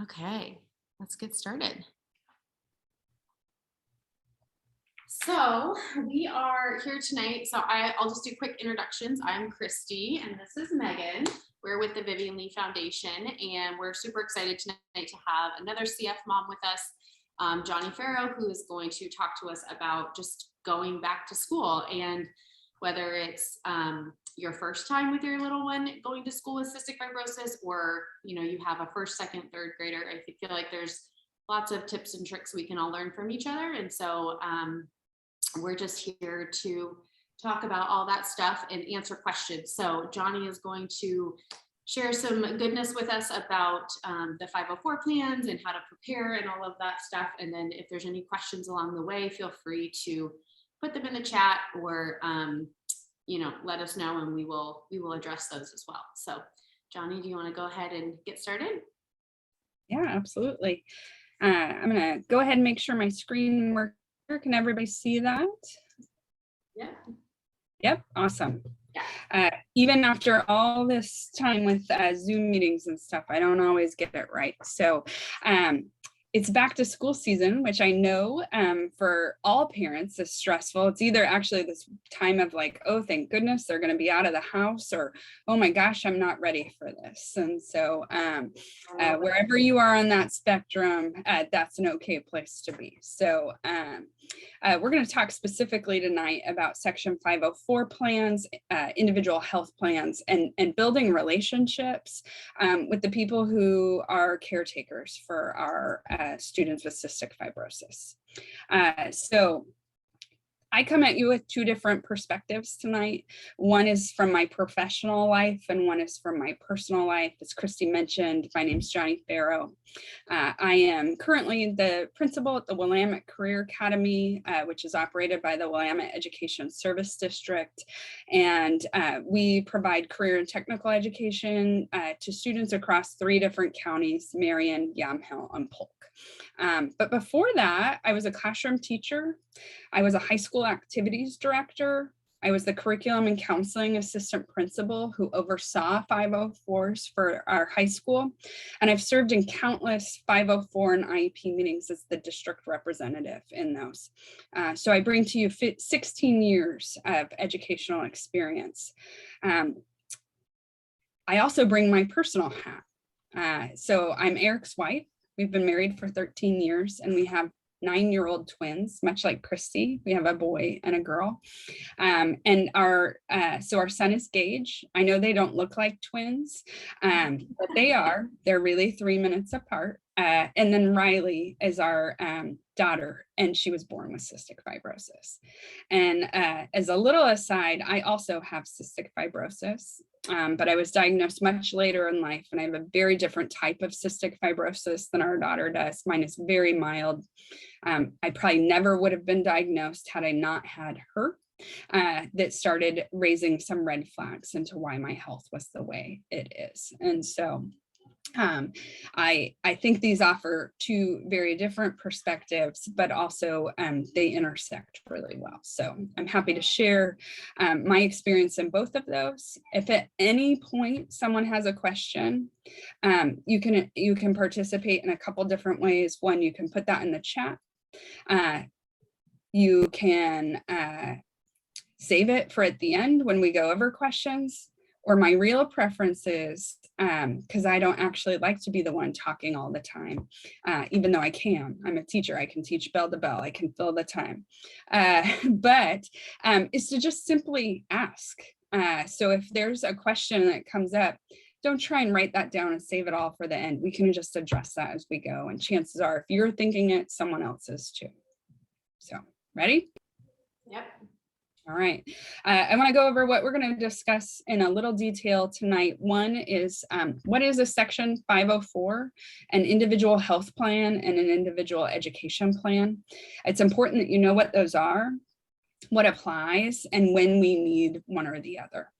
Okay, let's get started. So we are here tonight. So I'll just do quick introductions. I'm Christy and this is Megan. We're with the Vivian Lee Foundation and we're super excited tonight to have another CF mom with us, Johnie Ferro, who is going to talk to us about just going back to school and whether it's your first time with your little one going to school with cystic fibrosis, or you have a first, second, third grader. I feel like there's lots of tips and tricks we can all learn from each other, and so we're just here to talk about all that stuff and answer questions. So Johnie is going to share some goodness with us about the 504 plans and how to prepare and all of that stuff. And then if there's any questions along the way, feel free to put them in the chat or let us know and we will address those as well. So Johnie, do you want to go ahead and get started? Yeah, absolutely. I'm going to go ahead and make sure my screen works. Can everybody see that? Yeah. Yep. Awesome. Yeah. Even after all this time with Zoom meetings and stuff, I don't always get it right. So it's back to school season, which I know for all parents is stressful. It's either actually this time of like, oh, thank goodness they're going to be out of the house, or, oh my gosh, I'm not ready for this. And so wherever you are on that spectrum, that's an okay place to be. So we're going to talk specifically tonight about Section 504 plans, individual health plans, and building relationships with the people who are caretakers for our students with cystic fibrosis. So I come at you with two different perspectives tonight. One is from my professional life and one is from my personal life. As Christy mentioned, my name is Johnie Ferro. I am currently the principal at the Willamette Career Academy, which is operated by the Willamette Education Service District. And we provide career and technical education to students across 3 different counties: Marion, Yamhill, and Polk. But before that, I was a classroom teacher. I was a high school activities director. I was the curriculum and counseling assistant principal who oversaw 504s for our high school. And I've served in countless 504 and IEP meetings as the district representative in those. So I bring to you 16 years of educational experience. I also bring my personal hat. So I'm Eric's wife. We've been married for 13 years and we have 9-year-old twins, much like Christy. We have a boy and a girl. And our son is Gage. I know they don't look like twins, but they are. They're really 3 minutes apart. And then Riley is our daughter, and she was born with cystic fibrosis. And as a little aside, I also have cystic fibrosis, but I was diagnosed much later in life, and I have a very different type of cystic fibrosis than our daughter does. Mine is very mild. I probably never would have been diagnosed had I not had her. That started raising some red flags into why my health was the way it is. And so I think these offer 2 very different perspectives, but also they intersect really well. So I'm happy to share my experience in both of those. If at any point someone has a question, you can participate in a couple different ways. One, you can put that in the chat. You can save it for at the end when we go over questions. Or my real preference is, because I don't actually like to be the one talking all the time, even though I can. I'm a teacher, I can teach bell to bell, I can fill the time, but is to just simply ask. So if there's a question that comes up, don't try and write that down and save it all for the end. We can just address that as we go. And chances are, if you're thinking it, someone else is too. So, ready? Yep. All right, I want to go over what we're going to discuss in a little detail tonight. One is what is a Section 504, an individual health plan, and an individual education plan. It's important that you know what those are, what applies, and when we need one or the other.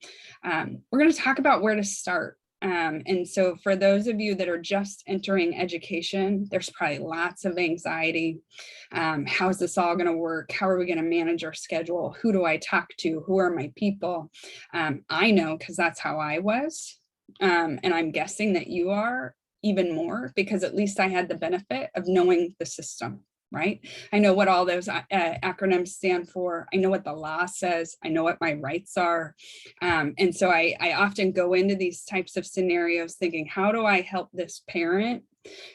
We're going to talk about where to start. And so for those of you that are just entering education, there's probably lots of anxiety. How's this all going to work? How are we going to manage our schedule? Who do I talk to? Who are my people? I know, because that's how I was. And I'm guessing that you are even more because at least I had the benefit of knowing the system, right? I know what all those acronyms stand for. I know what the law says. I know what my rights are. And so I often go into these types of scenarios thinking, how do I help this parent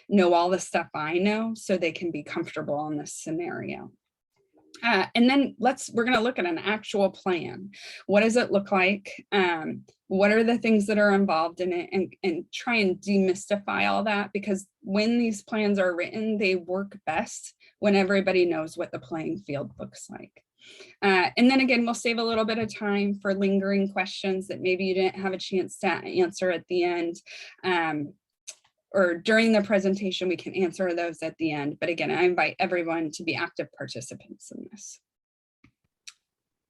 know all the stuff I know so they can be comfortable in this scenario? And then we're going to look at an actual plan. What does it look like? What are the things that are involved in it, and try and demystify all that, because when these plans are written, they work best when everybody knows what the playing field looks like. And then again, we'll save a little bit of time for lingering questions that maybe you didn't have a chance to answer at the end. Or during the presentation, we can answer those at the end. But again, I invite everyone to be active participants in this.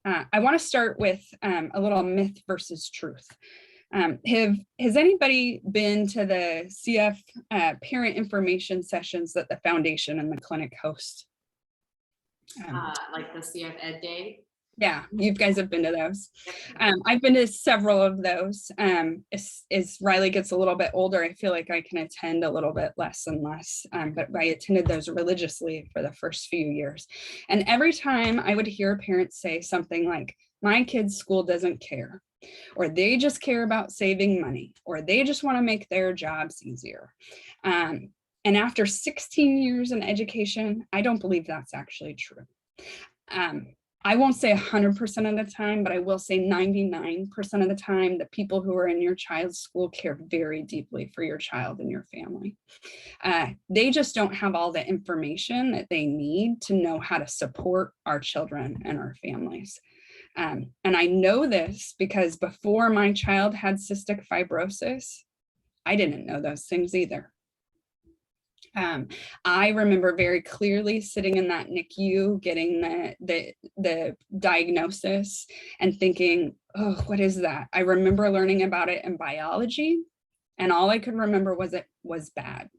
I want to start with a little myth versus truth. Has anybody been to the CF parent information sessions that the foundation and the clinic host? Like the CF Ed Day? Yeah, you guys have been to those. I've been to several of those. As Riley gets a little bit older, I feel like I can attend a little bit less and less, but I attended those religiously for the first few years. And every time I would hear parents say something like, my kid's school doesn't care, or they just care about saving money, or they just want to make their jobs easier. And after 16 years in education, I don't believe that's actually true. I won't say 100% of the time, but I will say 99% of the time, the people who are in your child's school care very deeply for your child and your family. They just don't have all the information that they need to know how to support our children and our families. And I know this because before my child had cystic fibrosis, I didn't know those things either. I remember very clearly sitting in that NICU, getting the diagnosis and thinking, oh, what is that? I remember learning about it in biology, and all I could remember was it was bad.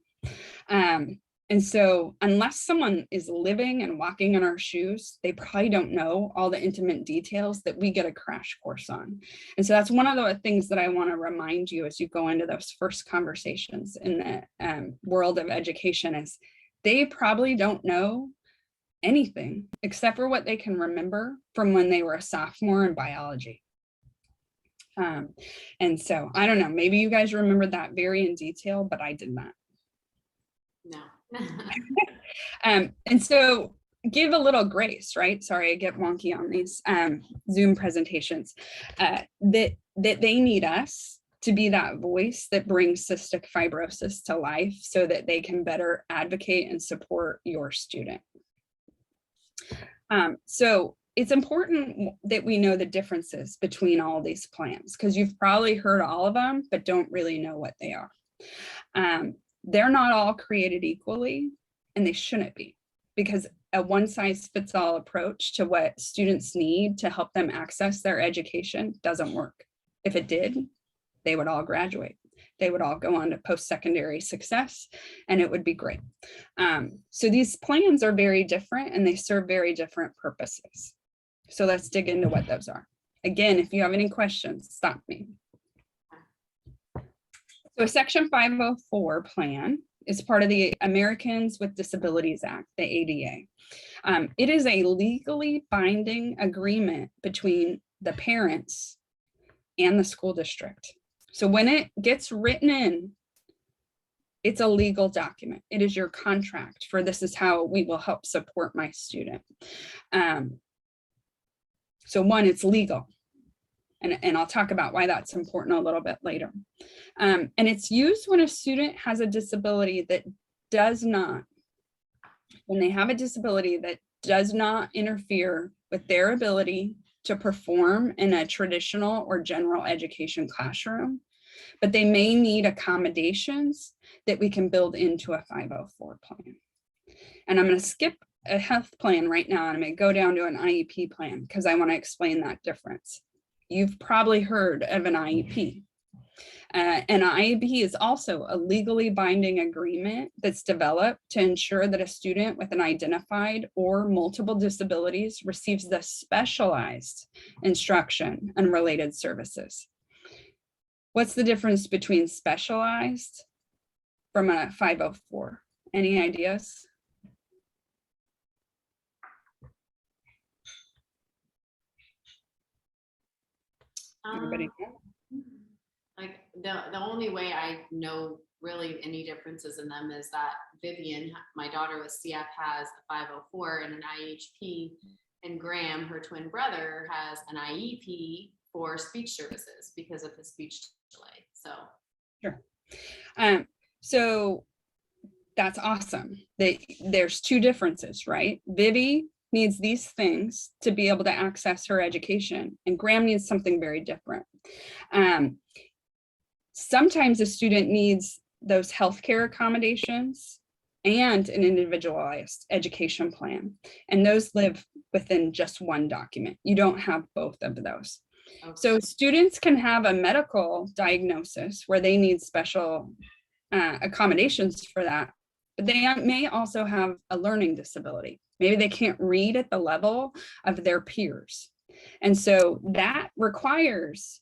And so unless someone is living and walking in our shoes, they probably don't know all the intimate details that we get a crash course on. And so that's one of the things that I want to remind you as you go into those first conversations in the world of education is they probably don't know anything except for what they can remember from when they were a sophomore in biology. And so I don't know, maybe you guys remember that very in detail, but I did not. No. And so give a little grace, right? Sorry, I get wonky on these Zoom presentations, that they need us to be that voice that brings cystic fibrosis to life so that they can better advocate and support your student. So it's important that we know the differences between all these plans, because you've probably heard all of them, but don't really know what they are. They're not all created equally, and they shouldn't be, because a one-size-fits-all approach to what students need to help them access their education doesn't work. If it did, they would all graduate. They would all go on to post-secondary success, and it would be great. So these plans are very different, and they serve very different purposes. So let's dig into what those are. Again, if you have any questions, stop me. So a Section 504 plan is part of the Americans with Disabilities Act, the ADA. It is a legally binding agreement between the parents and the school district. So when it gets written in, it's a legal document. It is your contract for this is how we will help support my student. So one, it's legal. And I'll talk about why that's important a little bit later. And it's used when a student has a disability that does not, when they have a disability that does not interfere with their ability to perform in a traditional or general education classroom, but they may need accommodations that we can build into a 504 plan. And I'm going to skip a health plan right now, and I'm going to go down to an IEP plan because I want to explain that difference. You've probably heard of an IEP. An IEP is also a legally binding agreement that's developed to ensure that a student with an identified or multiple disabilities receives the specialized instruction and related services. What's the difference between specialized from a 504? Any ideas? Everybody? Like the only way I know really any differences in them is that Vivian, my daughter with CF, has a 504 and an IHP, and Graham, her twin brother, has an IEP for speech services because of his speech delay. So Sure. So that's awesome. There's two differences, right? Vivi needs these things to be able to access her education, and Graham needs something very different. Sometimes a student needs those healthcare accommodations and an individualized education plan, and those live within just one document. You don't have both of those. okay. So students can have a medical diagnosis where they need special accommodations for that, but they may also have a learning disability. Maybe they can't read at the level of their peers. And so that requires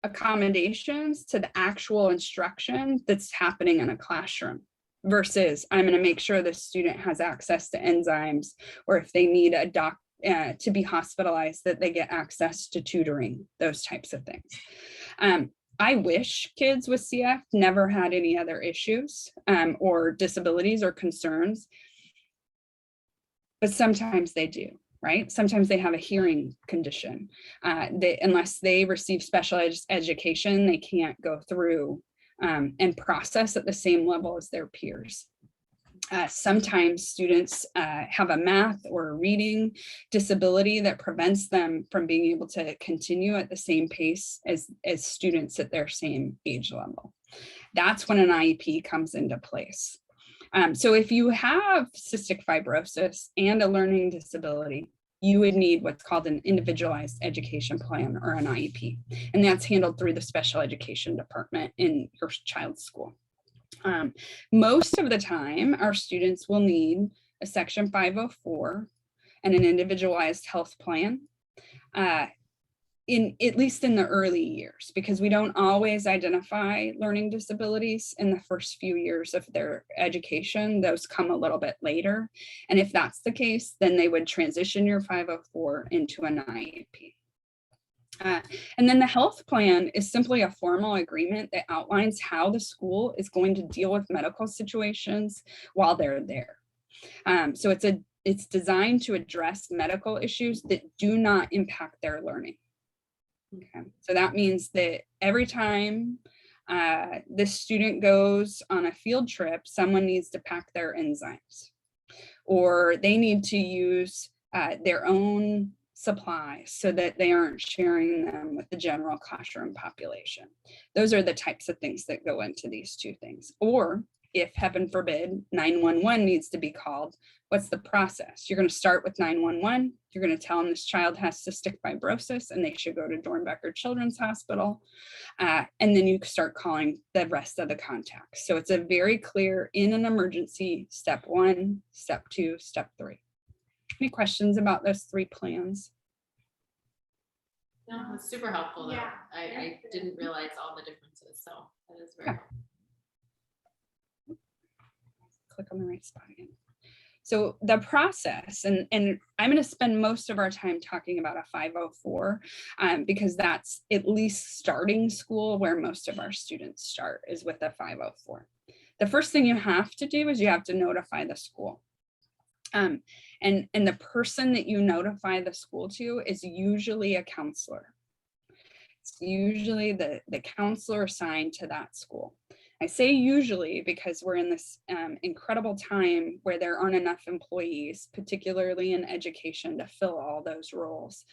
accommodations to the actual instruction that's happening in a classroom versus I'm going to make sure the student has access to enzymes, or if they need a to be hospitalized, that they get access to tutoring, those types of things. I wish kids with CF never had any other issues or disabilities or concerns, but sometimes they do, right? Sometimes they have a hearing condition. Unless they receive special education, they can't go through and process at the same level as their peers. Sometimes students have a math or a reading disability that prevents them from being able to continue at the same pace as students at their same age level. That's when an IEP comes into place. So if you have cystic fibrosis and a learning disability, you would need what's called an individualized education plan, or an IEP, and that's handled through the special education department in your child's school. Most of the time, our students will need a Section 504 and an individualized health plan, at least in the early years, because we don't always identify learning disabilities in the first few years of their education. Those come a little bit later. And if that's the case, then they would transition your 504 into an IEP. And then the health plan is simply a formal agreement that outlines how the school is going to deal with medical situations while they're there. So it's designed to address medical issues that do not impact their learning. Okay, so that means that every time this student goes on a field trip, someone needs to pack their enzymes, or they need to use their own supplies so that they aren't sharing them with the general classroom population. Those are the types of things that go into these two things. Or if, heaven forbid, 911 needs to be called, what's the process? You're going to start with 911. You're going to tell them this child has cystic fibrosis and they should go to Dornbecker Children's Hospital. And then you start calling the rest of the contacts. So it's a very clear, in an emergency, step 1, step 2, step 3. Any questions about those 3 plans? No, it's super helpful though. Yeah. I didn't realize all the differences, so that is very helpful. Click on the right spot again. So the process, and I'm going to spend most of our time talking about a 504 because that's at least starting school where most of our students start, is with a 504. The first thing you have to do is you have to notify the school. And the person that you notify the school to is usually a counselor. It's usually the counselor assigned to that school. I say usually because we're in this incredible time where there aren't enough employees, particularly in education, to fill all those roles.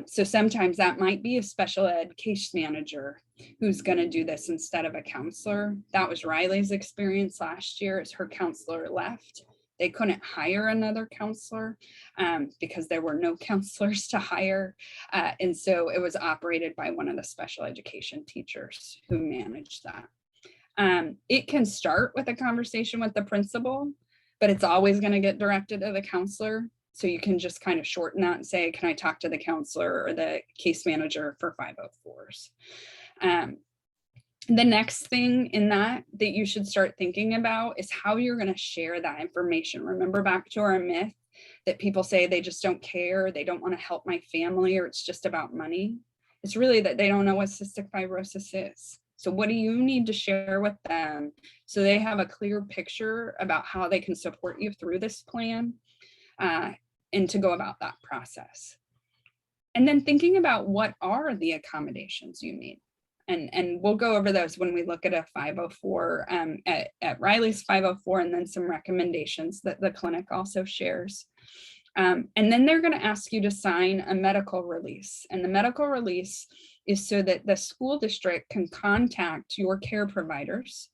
So sometimes that might be a special ed case manager who's going to do this instead of a counselor. That was Riley's experience last year, as her counselor left. They couldn't hire another counselor because there were no counselors to hire. And so it was operated by one of the special education teachers who managed that. It can start with a conversation with the principal, but it's always going to get directed to the counselor. So you can just kind of shorten that and say, can I talk to the counselor or the case manager for 504s? The next thing in that you should start thinking about is how you're going to share that information. Remember back to our myth that people say they just don't care, they don't want to help my family, or it's just about money. It's really that they don't know what cystic fibrosis is. So what do you need to share with them so they have a clear picture about how they can support you through this plan, and to go about that process? And then thinking about what are the accommodations you need. And we'll go over those when we look at a 504, at Riley's 504, and then some recommendations that the clinic also shares. And then they're going to ask you to sign a medical release. And the medical release is so that the school district can contact your care providers.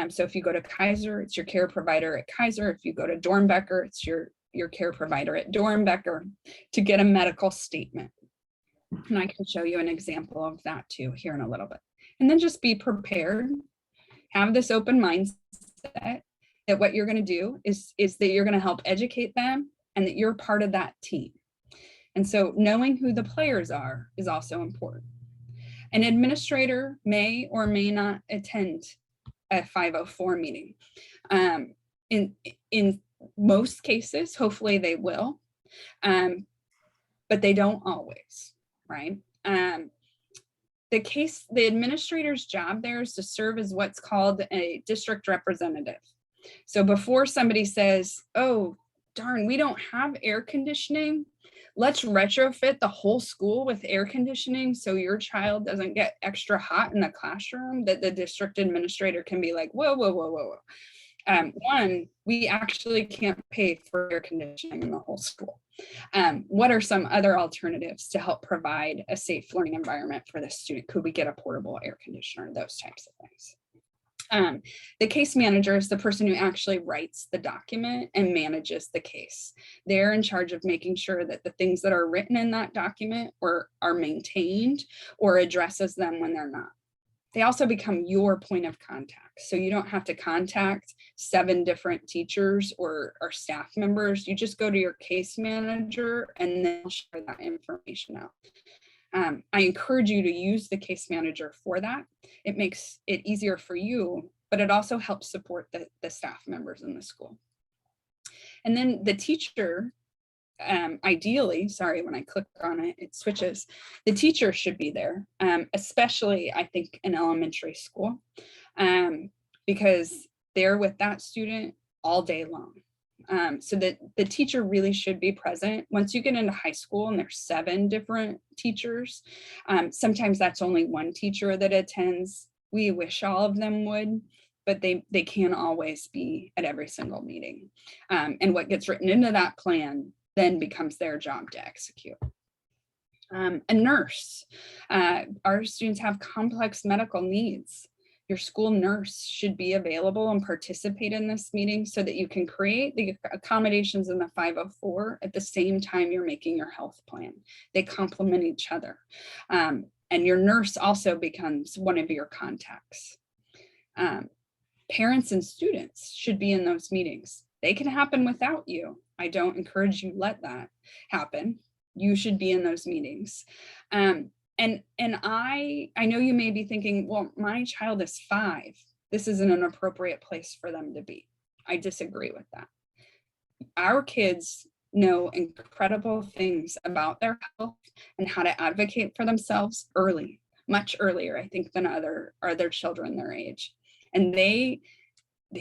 So if you go to Kaiser, it's your care provider at Kaiser. If you go to Dornbecker, it's your care provider at Dornbecker, to get a medical statement. And I can show you an example of that too here in a little bit. And then just be prepared, have this open mindset that what you're going to do is that you're going to help educate them and that you're part of that team. And so knowing who the players are is also important. An administrator may or may not attend a 504 meeting. In most cases, hopefully they will, but they don't always, right? The administrator's job there is to serve as what's called a district representative. So before somebody says, oh, darn, we don't have air conditioning, let's retrofit the whole school with air conditioning so your child doesn't get extra hot in the classroom, that the district administrator can be like, whoa, whoa, whoa, whoa, whoa. One, we actually can't pay for air conditioning in the whole school. What are some other alternatives to help provide a safe learning environment for the student? Could we get a portable air conditioner? Those types of things. The case manager is the person who actually writes the document and manages the case. They're in charge of making sure that the things that are written in that document are maintained or addresses them when they're not. They also become your point of contact. So you don't have to contact 7 different teachers or staff members. You just go to your case manager and they'll share that information out. I encourage you to use the case manager for that. It makes it easier for you, but it also helps support the staff members in the school. And then the teacher, ideally, sorry, when I click on it, it switches. The teacher should be there, especially I think in elementary school, because they're with that student all day long. So that the teacher really should be present. Once you get into high school and there's 7 different teachers, sometimes that's only one teacher that attends. We wish all of them would, but they can't always be at every single meeting. And what gets written into that plan then becomes their job to execute. A nurse. Our students have complex medical needs. Your school nurse should be available and participate in this meeting so that you can create the accommodations in the 504 at the same time you're making your health plan. They complement each other. And your nurse also becomes one of your contacts. Parents and students should be in those meetings. They can happen without you. I don't encourage you let that happen. You should be in those meetings. And I know you may be thinking, well, my child is 5. This isn't an appropriate place for them to be. I disagree with that. Our kids know incredible things about their health and how to advocate for themselves early, much earlier, I think, than other children their age. And they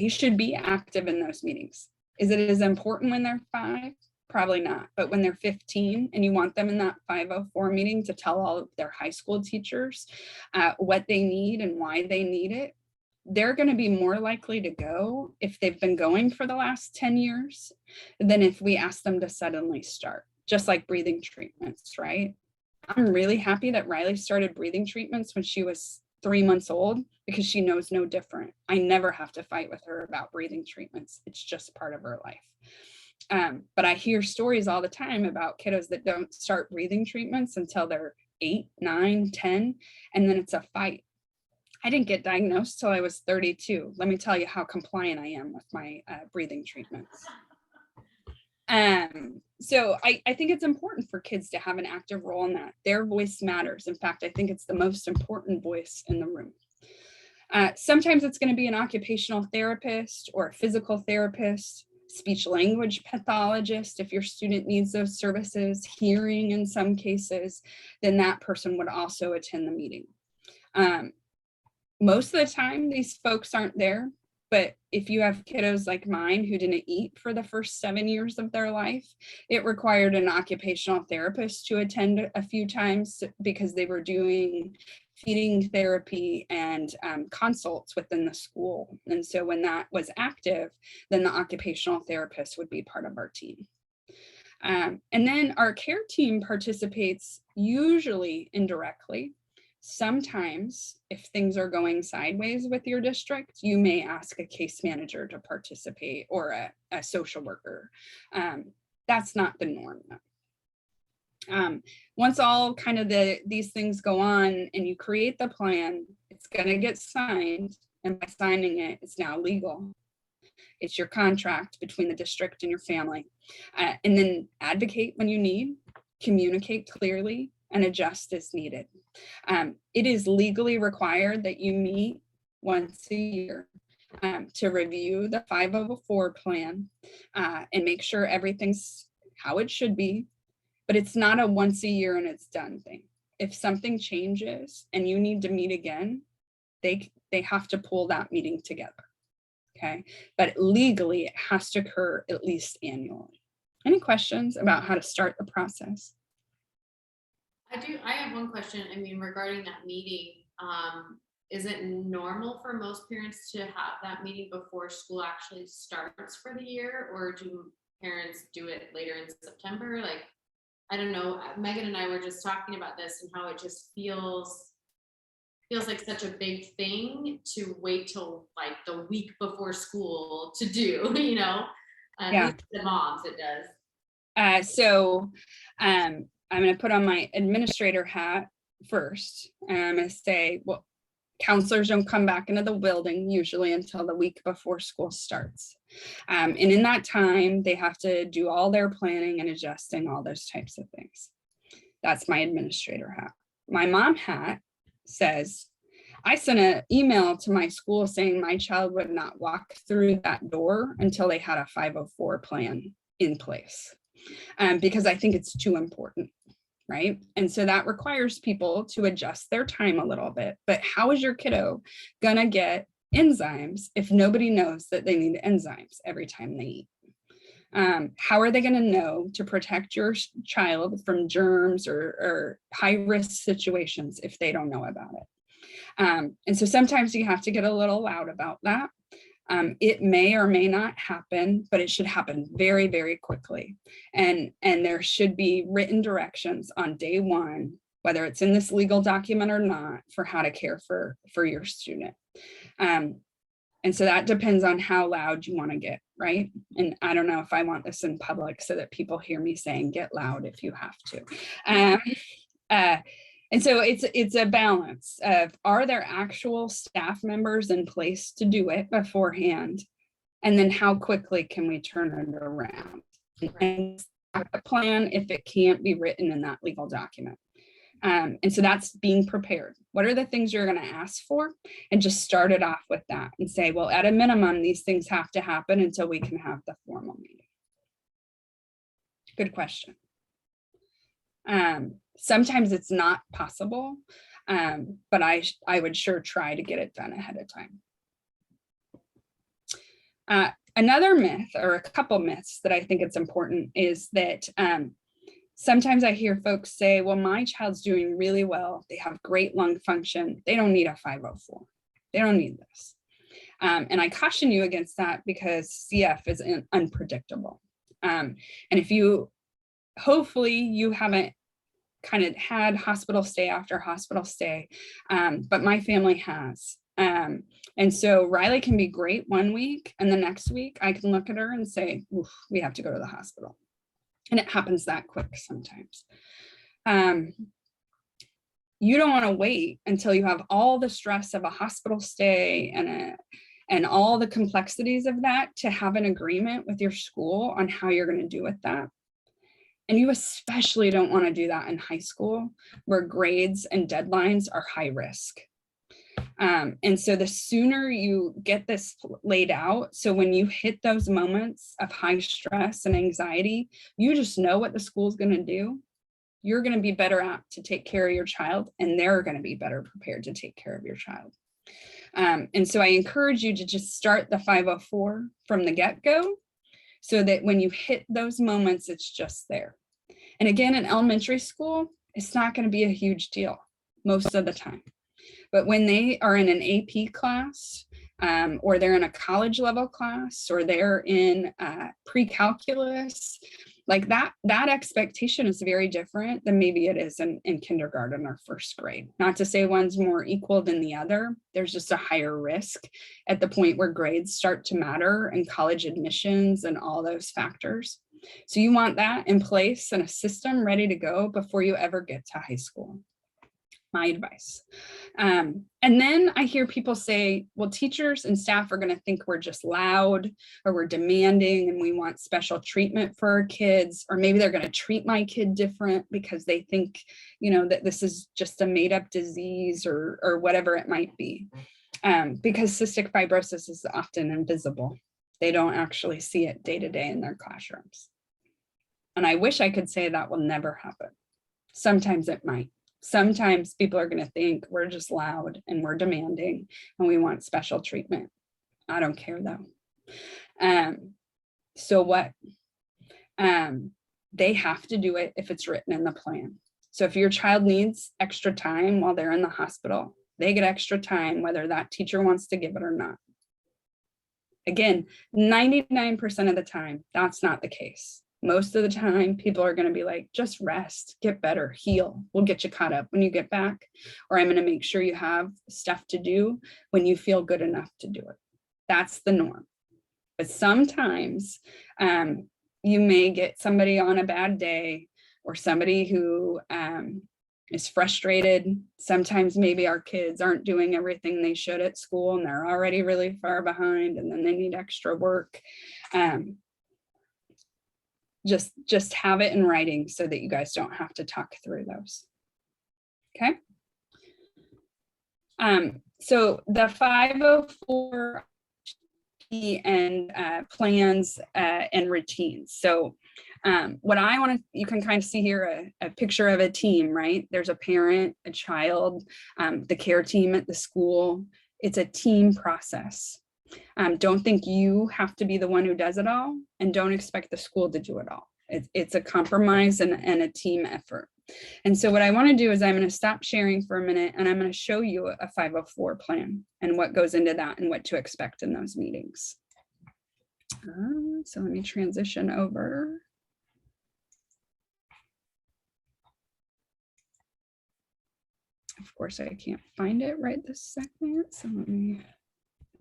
should be active in those meetings. Is it as important when they're 5? Probably not. But when they're 15 and you want them in that 504 meeting to tell all of their high school teachers what they need and why they need it, they're going to be more likely to go if they've been going for the last 10 years than if we ask them to suddenly start, just like breathing treatments, right? I'm really happy that Riley started breathing treatments when she was 3 months old because she knows no different. I never have to fight with her about breathing treatments. It's just part of her life. But I hear stories all the time about kiddos that don't start breathing treatments until they're 8, 9, 10, and then it's a fight. I didn't get diagnosed till I was 32. Let me tell you how compliant I am with my breathing treatments. So I think it's important for kids to have an active role in that. Their voice matters. In fact, I think it's the most important voice in the room. Sometimes it's going to be an occupational therapist or a physical therapist, speech language pathologist. If your student needs those services, hearing in some cases, then that person would also attend the meeting. Most of the time, these folks aren't there. But if you have kiddos like mine who didn't eat for the first 7 years of their life, it required an occupational therapist to attend a few times because they were doing feeding therapy and consults within the school. And so when that was active, then the occupational therapist would be part of our team. And then our care team participates usually indirectly. Sometimes, if things are going sideways with your district, you may ask a case manager to participate or a social worker. That's not the norm. Once all kind of these things go on and you create the plan, it's going to get signed. And by signing it, it's now legal. It's your contract between the district and your family. And then advocate when you need, communicate clearly, and adjust as needed. It is legally required that you meet once a year to review the 504 plan and make sure everything's how it should be, but it's not a once a year and it's done thing. If something changes and you need to meet again, they have to pull that meeting together, okay? But legally, it has to occur at least annually. Any questions about how to start the process? I have one question. I mean, regarding that meeting, is it normal for most parents to have that meeting before school actually starts for the year, or do parents do it later in September? Like, I don't know. Megan and I were just talking about this and how it just feels like such a big thing to wait till like the week before school to do, you know? Yeah. At least the moms, it does. I'm going to put on my administrator hat first. And I'm going to say, well, counselors don't come back into the building usually until the week before school starts. And in that time, they have to do all their planning and adjusting, all those types of things. That's my administrator hat. My mom hat says, I sent an email to my school saying my child would not walk through that door until they had a 504 plan in place, because I think it's too important. Right. And so that requires people to adjust their time a little bit. But how is your kiddo going to get enzymes if nobody knows that they need enzymes every time they eat? How are they going to know to protect your child from germs or high risk situations if they don't know about it? And so sometimes you have to get a little loud about that. It may or may not happen, but it should happen very, very quickly. And there should be written directions on day one, whether it's in this legal document or not, for how to care for your student. And so that depends on how loud you want to get, right? And I don't know if I want this in public so that people hear me saying, get loud if you have to. And so it's a balance of, are there actual staff members in place to do it beforehand? And then how quickly can we turn it around? And a plan if it can't be written in that legal document. And so that's being prepared. What are the things you're going to ask for? And just start it off with that and say, well, at a minimum, these things have to happen until we can have the formal meeting. Good question. Sometimes it's not possible, but I would sure try to get it done ahead of time. Another myth, or a couple myths that I think it's important, is that sometimes I hear folks say, well, my child's doing really well. They have great lung function. They don't need a 504. They don't need this. And I caution you against that because CF is unpredictable. And if you, hopefully you haven't kind of had hospital stay after hospital stay, but my family has. And so Riley can be great one week, and the next week I can look at her and say, we have to go to the hospital. And it happens that quick sometimes. You don't want to wait until you have all the stress of a hospital stay and all the complexities of that to have an agreement with your school on how you're going to do with that. And you especially don't want to do that in high school, where grades and deadlines are high risk. And so the sooner you get this laid out, so when you hit those moments of high stress and anxiety, you just know what the school's going to do. You're going to be better apt to take care of your child, and they're going to be better prepared to take care of your child. And so I encourage you to just start the 504 from the get-go, so that when you hit those moments, it's just there. And again, in elementary school, it's not going to be a huge deal most of the time. But when they are in an AP class, or they're in a college level class, or they're in pre-calculus, like that expectation is very different than maybe it is in kindergarten or first grade. Not to say one's more equal than the other. There's just a higher risk at the point where grades start to matter, and college admissions and all those factors. So you want that in place and a system ready to go before you ever get to high school. My advice. And then I hear people say, well, teachers and staff are going to think we're just loud, or we're demanding, and we want special treatment for our kids, or maybe they're going to treat my kid different because they think, that this is just a made up disease, or whatever it might be. Because cystic fibrosis is often invisible. They don't actually see it day to day in their classrooms. And I wish I could say that will never happen. Sometimes it might. Sometimes people are going to think we're just loud and we're demanding and we want special treatment. I don't care though. So what? They have to do it if it's written in the plan. So if your child needs extra time while they're in the hospital, they get extra time, whether that teacher wants to give it or not. Again, 99% of the time, that's not the case. Most of the time, people are going to be like, just rest, get better, heal. We'll get you caught up when you get back, or I'm going to make sure you have stuff to do when you feel good enough to do it. That's the norm. But sometimes you may get somebody on a bad day, or somebody who is frustrated. Sometimes maybe our kids aren't doing everything they should at school, and they're already really far behind, and then they need extra work. Just have it in writing so that you guys don't have to talk through those. Okay. So the 504 and plans and routines. So what I want to, you can kind of see here a picture of a team, right? There's a parent, a child, the care team at the school. It's a team process. Don't think you have to be the one who does it all, and don't expect the school to do it all. It's a compromise and a team effort. And so what I want to do is I'm going to stop sharing for a minute, and I'm going to show you a 504 plan and what goes into that and what to expect in those meetings. So let me transition over. Of course, I can't find it right this second, so let me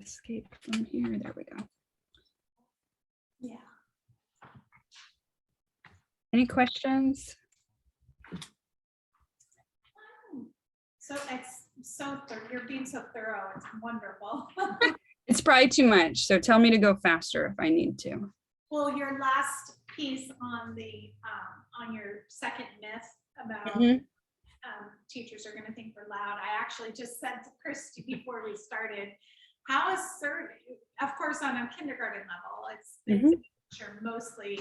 escape from here. There we go. Yeah. Any questions? You're being so thorough. It's wonderful. It's probably too much, so tell me to go faster if I need to. Well, your last piece on the on your second myth about teachers are going to think we're loud. I actually just said to Christy before we started, how assertive, of course, on a kindergarten level, it's sure mostly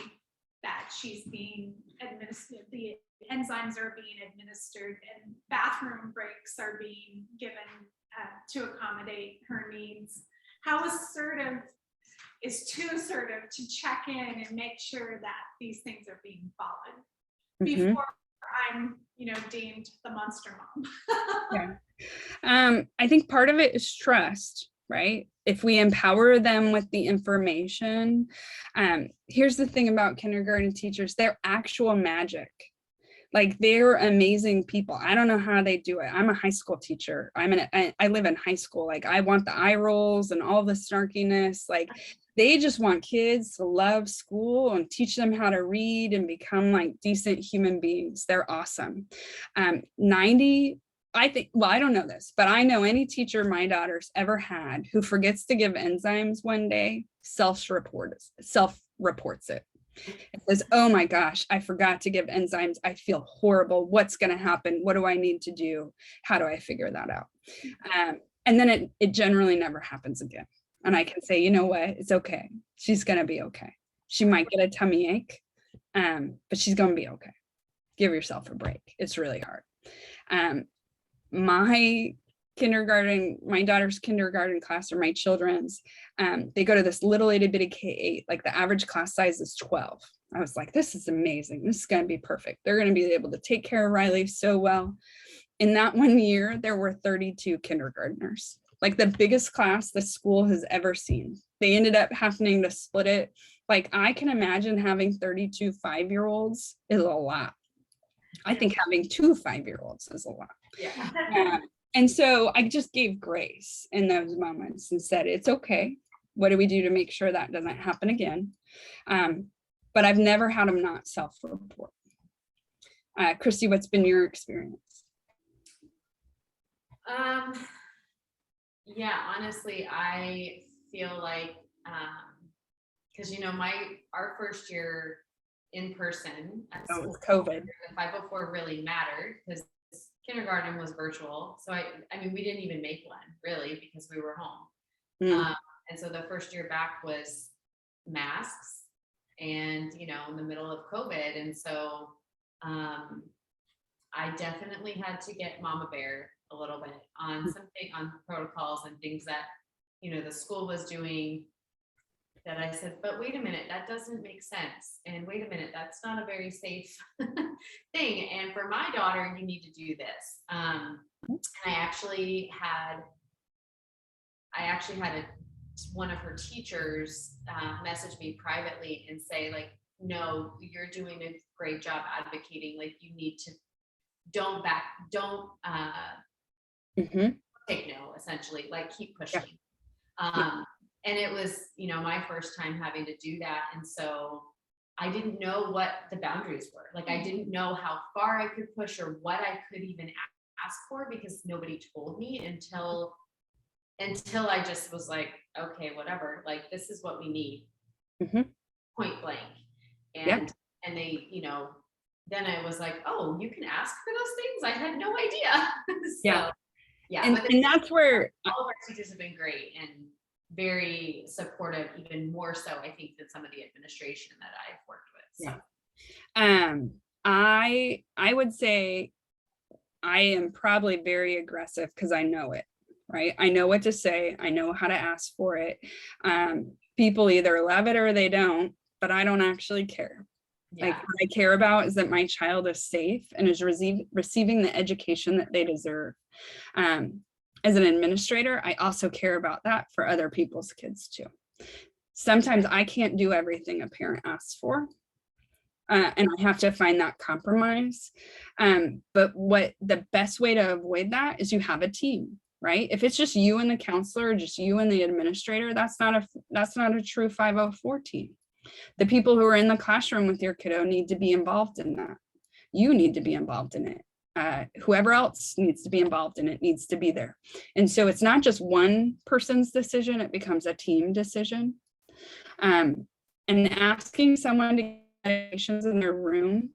that she's being administered, the enzymes are being administered, and bathroom breaks are being given to accommodate her needs. How assertive is too assertive to check in and make sure that these things are being followed before I'm, deemed the monster mom? Yeah. I think part of it is trust, right? If we empower them with the information, here's the thing about kindergarten teachers, they're actual magic. Like, they're amazing people. I don't know how they do it. I'm a high school teacher. I live in high school. Like, I want the eye rolls and all the snarkiness. Like, they just want kids to love school and teach them how to read and become like decent human beings. They're awesome. I don't know this, but I know any teacher my daughter's ever had who forgets to give enzymes one day, self-reports it. It says, oh my gosh, I forgot to give enzymes. I feel horrible. What's going to happen? What do I need to do? How do I figure that out? And then it generally never happens again. And I can say, you know what, it's okay. She's going to be okay. She might get a tummy ache, but she's going to be okay. Give yourself a break. It's really hard. My daughter's kindergarten class, or my children's, they go to this little itty bitty K-8, like the average class size is 12. I was like, this is amazing. This is going to be perfect. They're going to be able to take care of Riley so well. In that one year, there were 32 kindergartners, like the biggest class the school has ever seen. They ended up having to split it. Like, I can imagine having 32 5-year-olds is a lot. I think having 2 5-year-olds is a lot. Yeah. And so I just gave grace in those moments and said, it's okay. What do we do to make sure that doesn't happen again? But I've never had them not self-report. Christy, what's been your experience? Yeah, honestly, I feel like, because our first year in person at Oh, school, with COVID. the 504 really mattered because kindergarten was virtual. So I mean, we didn't even make one really because we were home. And so the first year back was masks and, in the middle of COVID. And so I definitely had to get Mama Bear a little bit on on protocols and things that, the school was doing, that I said, but wait a minute, that doesn't make sense. And wait a minute, that's not a very safe thing. And for my daughter, you need to do this. And I actually had one of her teachers message me privately and say, like, no, you're doing a great job advocating. Like, you need to don't take no, essentially, like, keep pushing. Yeah. And it was, my first time having to do that. And so I didn't know what the boundaries were. Like, I didn't know how far I could push or what I could even ask for, because nobody told me until I just was like, okay, whatever, like, this is what we need. Point blank. And they, then I was like, oh, you can ask for those things? I had no idea. So, yeah. And that's where all of our teachers have been great and very supportive, even more so, I think, than some of the administration that I've worked with. So. I would say I am probably very aggressive because I know it, right? I know what to say. I know how to ask for it. People either love it or they don't, but I don't actually care. Yeah. Like, what I care about is that my child is safe and is receiving the education that they deserve. As an administrator, I also care about that for other people's kids too. Sometimes I can't do everything a parent asks for, and I have to find that compromise. But what the best way to avoid that is you have a team, right? If it's just you and the counselor, just you and the administrator, that's not a true 504 team. The people who are in the classroom with your kiddo need to be involved in that. You need to be involved in it. Whoever else needs to be involved in it needs to be there. And so it's not just one person's decision, it becomes a team decision. And asking someone to get accommodations in their room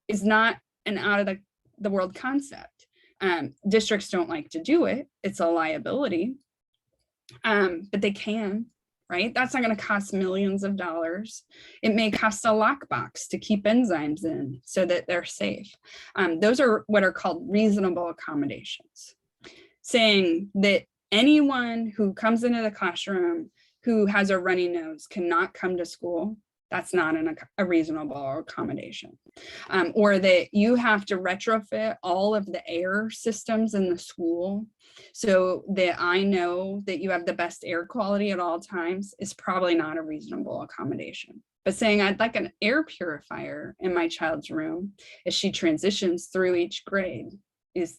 is not an out of the world concept. Districts don't like to do it. It's a liability, but they can. Right? That's not going to cost millions of dollars. It may cost a lockbox to keep enzymes in so that they're safe. Those are what are called reasonable accommodations, saying that anyone who comes into the classroom who has a runny nose cannot come to school. That's not a reasonable accommodation. Or that you have to retrofit all of the air systems in the school so that I know that you have the best air quality at all times is probably not a reasonable accommodation. But saying I'd like an air purifier in my child's room as she transitions through each grade is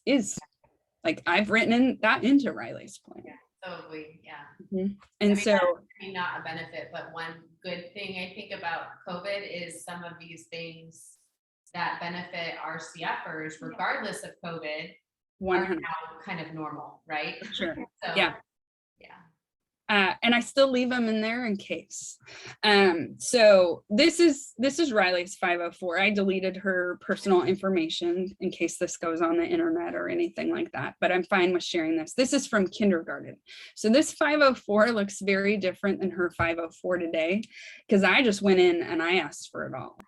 like, I've written that into Riley's plan. Yeah. Totally, yeah. And that's not a benefit, but one good thing I think about COVID is some of these things that benefit our CFers, regardless of COVID, are now kind of normal, right? Sure. So, yeah. And I still leave them in there in case. So this is Riley's 504. I deleted her personal information in case this goes on the internet or anything like that, but I'm fine with sharing this. This is from kindergarten. So this 504 looks very different than her 504 today, because I just went in and I asked for it all.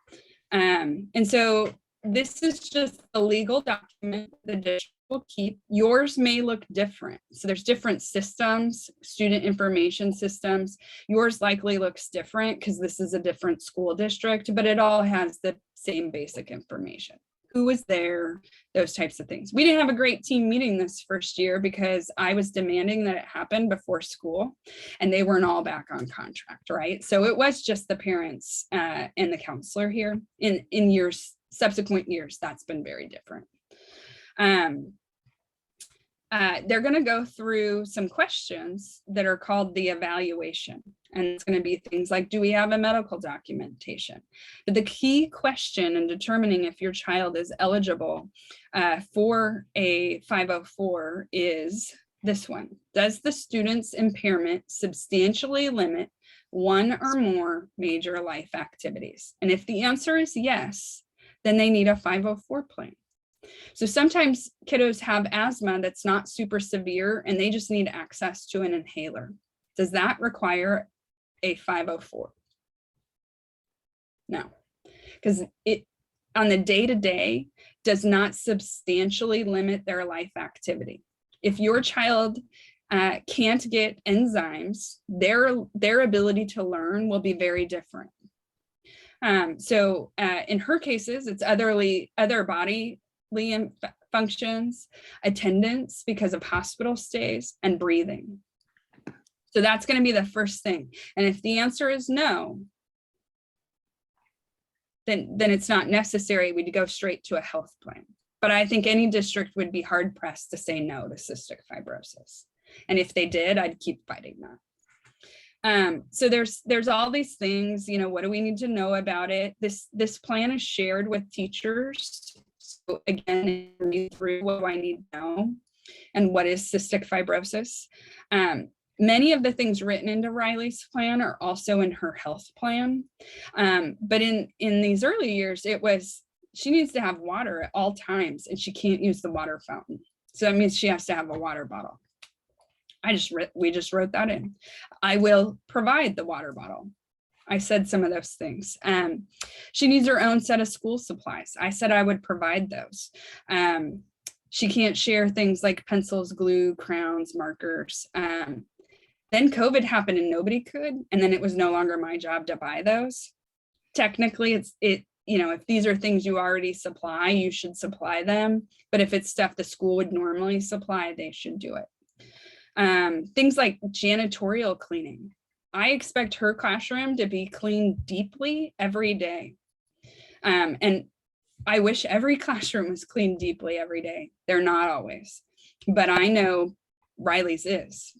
And so this is just a legal document the district will keep. Yours may look different. So there's different systems, student information systems. Yours likely looks different because this is a different school district, but it all has the same basic information. Who was there, those types of things. We didn't have a great team meeting this first year because I was demanding that it happen before school and they weren't all back on contract, right? So it was just the parents and the counselor here. In years, subsequent years, that's been very different. They're going to go through some questions that are called the evaluation. And it's going to be things like, do we have a medical documentation? But the key question in determining if your child is eligible for a 504 is this one. Does the student's impairment substantially limit one or more major life activities? And if the answer is yes, then they need a 504 plan. So sometimes kiddos have asthma that's not super severe and they just need access to an inhaler. Does that require a 504? No, because it on the day-to-day does not substantially limit their life activity. If your child can't get enzymes, their ability to learn will be very different. So in her cases, it's other bodily functions, attendance because of hospital stays, and breathing. So that's going to be the first thing. And if the answer is no, then it's not necessary. We'd go straight to a health plan. But I think any district would be hard pressed to say no to cystic fibrosis. And if they did, I'd keep fighting that. So there's all these things, what do we need to know about it? This plan is shared with teachers. So again, read through what do I need to know and what is cystic fibrosis. Many of the things written into Riley's plan are also in her health plan. But in these early years, it was, she needs to have water at all times and she can't use the water fountain. So that means she has to have a water bottle. We just wrote that in. I will provide the water bottle. I said some of those things. She needs her own set of school supplies. I said I would provide those. She can't share things like pencils, glue, crowns, markers. Then COVID happened and nobody could. And then it was no longer my job to buy those. Technically, if these are things you already supply, you should supply them. But if it's stuff the school would normally supply, they should do it. Things like janitorial cleaning. I expect her classroom to be cleaned deeply every day. And I wish every classroom was cleaned deeply every day. They're not always, but I know Riley's is.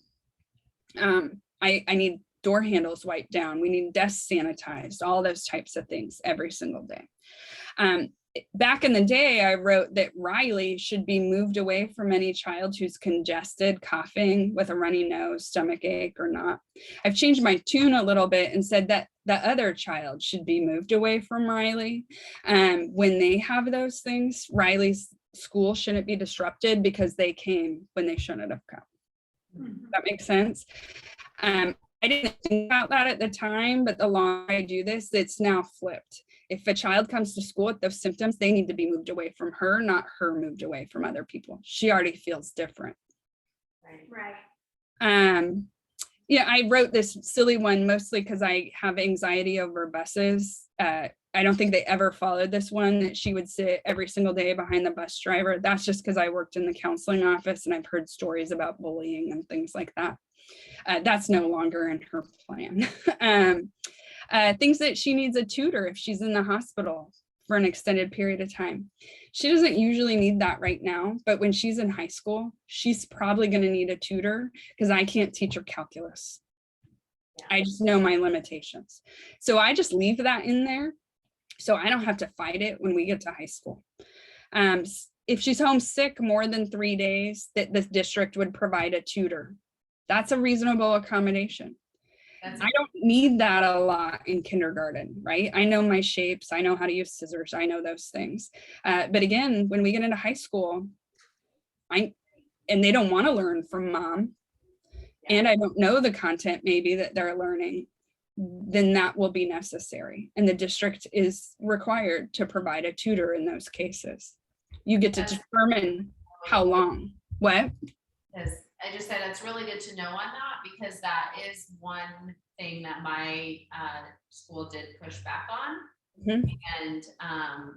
I need door handles wiped down. We need desks sanitized, all those types of things every single day. Back in the day, I wrote that Riley should be moved away from any child who's congested, coughing with a runny nose, stomach ache or not. I've changed my tune a little bit and said that the other child should be moved away from Riley. When they have those things, Riley's school shouldn't be disrupted because they came when they shouldn't have come. Does that make sense? I didn't think about that at the time, but the longer I do this, it's now flipped. If a child comes to school with those symptoms, they need to be moved away from her, not her moved away from other people. She already feels different. Right. Yeah, I wrote this silly one mostly because I have anxiety over buses. I don't think they ever followed this one, that she would sit every single day behind the bus driver. That's just because I worked in the counseling office and I've heard stories about bullying and things like that. That's no longer in her plan. Things that she needs a tutor if she's in the hospital for an extended period of time. She doesn't usually need that right now, but when she's in high school, she's probably going to need a tutor because I can't teach her calculus. I just know my limitations. So I just leave that in there so I don't have to fight it when we get to high school. If she's homesick more than 3 days, that the district would provide a tutor That's a reasonable accommodation. That's I don't need that a lot in kindergarten, right? I know my shapes, I know how to use scissors, I know those things. But again, when we get into high school, and they don't want to learn from mom, and I don't know the content maybe that they're learning, then that will be necessary. And the district is required to provide a tutor in those cases. You get to determine how long. What? Because I just said it's really good to know on that, because that is one thing that my school did push back on. And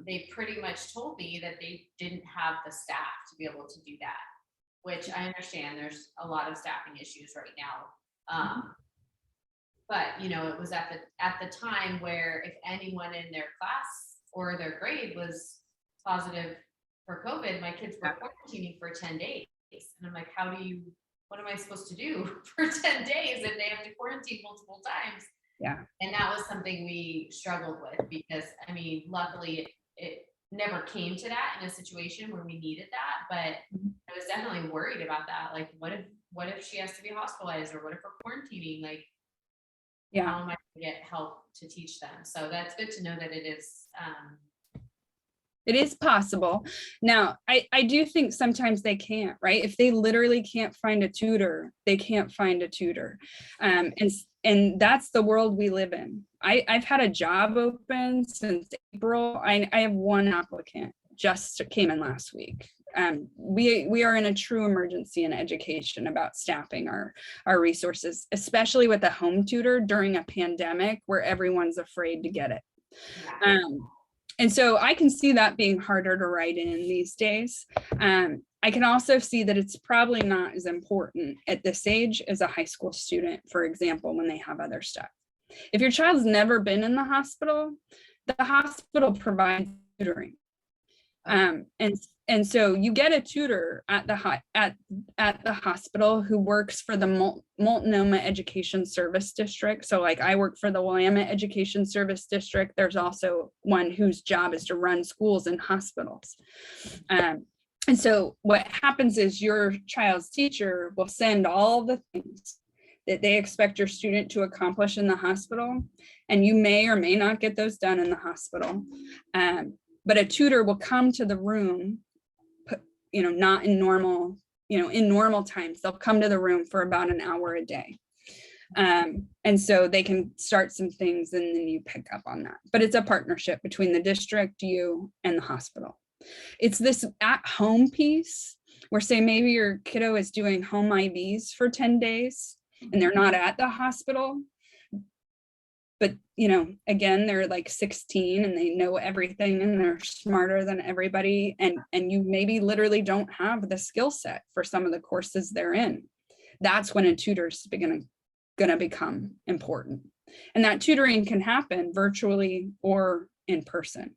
they pretty much told me that they didn't have the staff to be able to do that, which I understand there's a lot of staffing issues right now. But, you know, it was at the time where if anyone in their class or their grade was positive for COVID, my kids were quarantining for 10 days. And I'm like, what am I supposed to do for 10 days if they have to quarantine multiple times? Yeah. And that was something we struggled with, because I mean, luckily it never came to that in a situation where we needed that, but I was definitely worried about that. Like, what if she has to be hospitalized, or what if we're quarantining? Like, how am I gonna get help to teach them? So that's good to know that it is possible. Now, I do think sometimes they can't, right? If they literally can't find a tutor, they can't find a tutor. And that's the world we live in. I've had a job open since April. I have one applicant, just came in last week. We are in a true emergency in education about staffing our resources, especially with a home tutor during a pandemic where everyone's afraid to get it. And so I can see that being harder to write in these days. I can also see that it's probably not as important at this age as a high school student, for example, when they have other stuff. If your child's never been in the hospital provides tutoring. And so you get a tutor at the hospital who works for the Multnomah Education Service District. So like I work for the Willamette Education Service District. There's also one whose job is to run schools and hospitals. And so what happens is your child's teacher will send all the things that they expect your student to accomplish in the hospital, and you may or may not get those done in the hospital. But a tutor will come to the room, not in normal, in normal times, they'll come to the room for about an hour a day. And so they can start some things and then you pick up on that. But it's a partnership between the district, you, and the hospital. It's this at-home piece where, say, maybe your kiddo is doing home IVs for 10 days and they're not at the hospital. But, again, they're like 16 and they know everything and they're smarter than everybody. And you maybe literally don't have the skill set for some of the courses they're in. That's when a tutor's going to become important. And that tutoring can happen virtually or in person.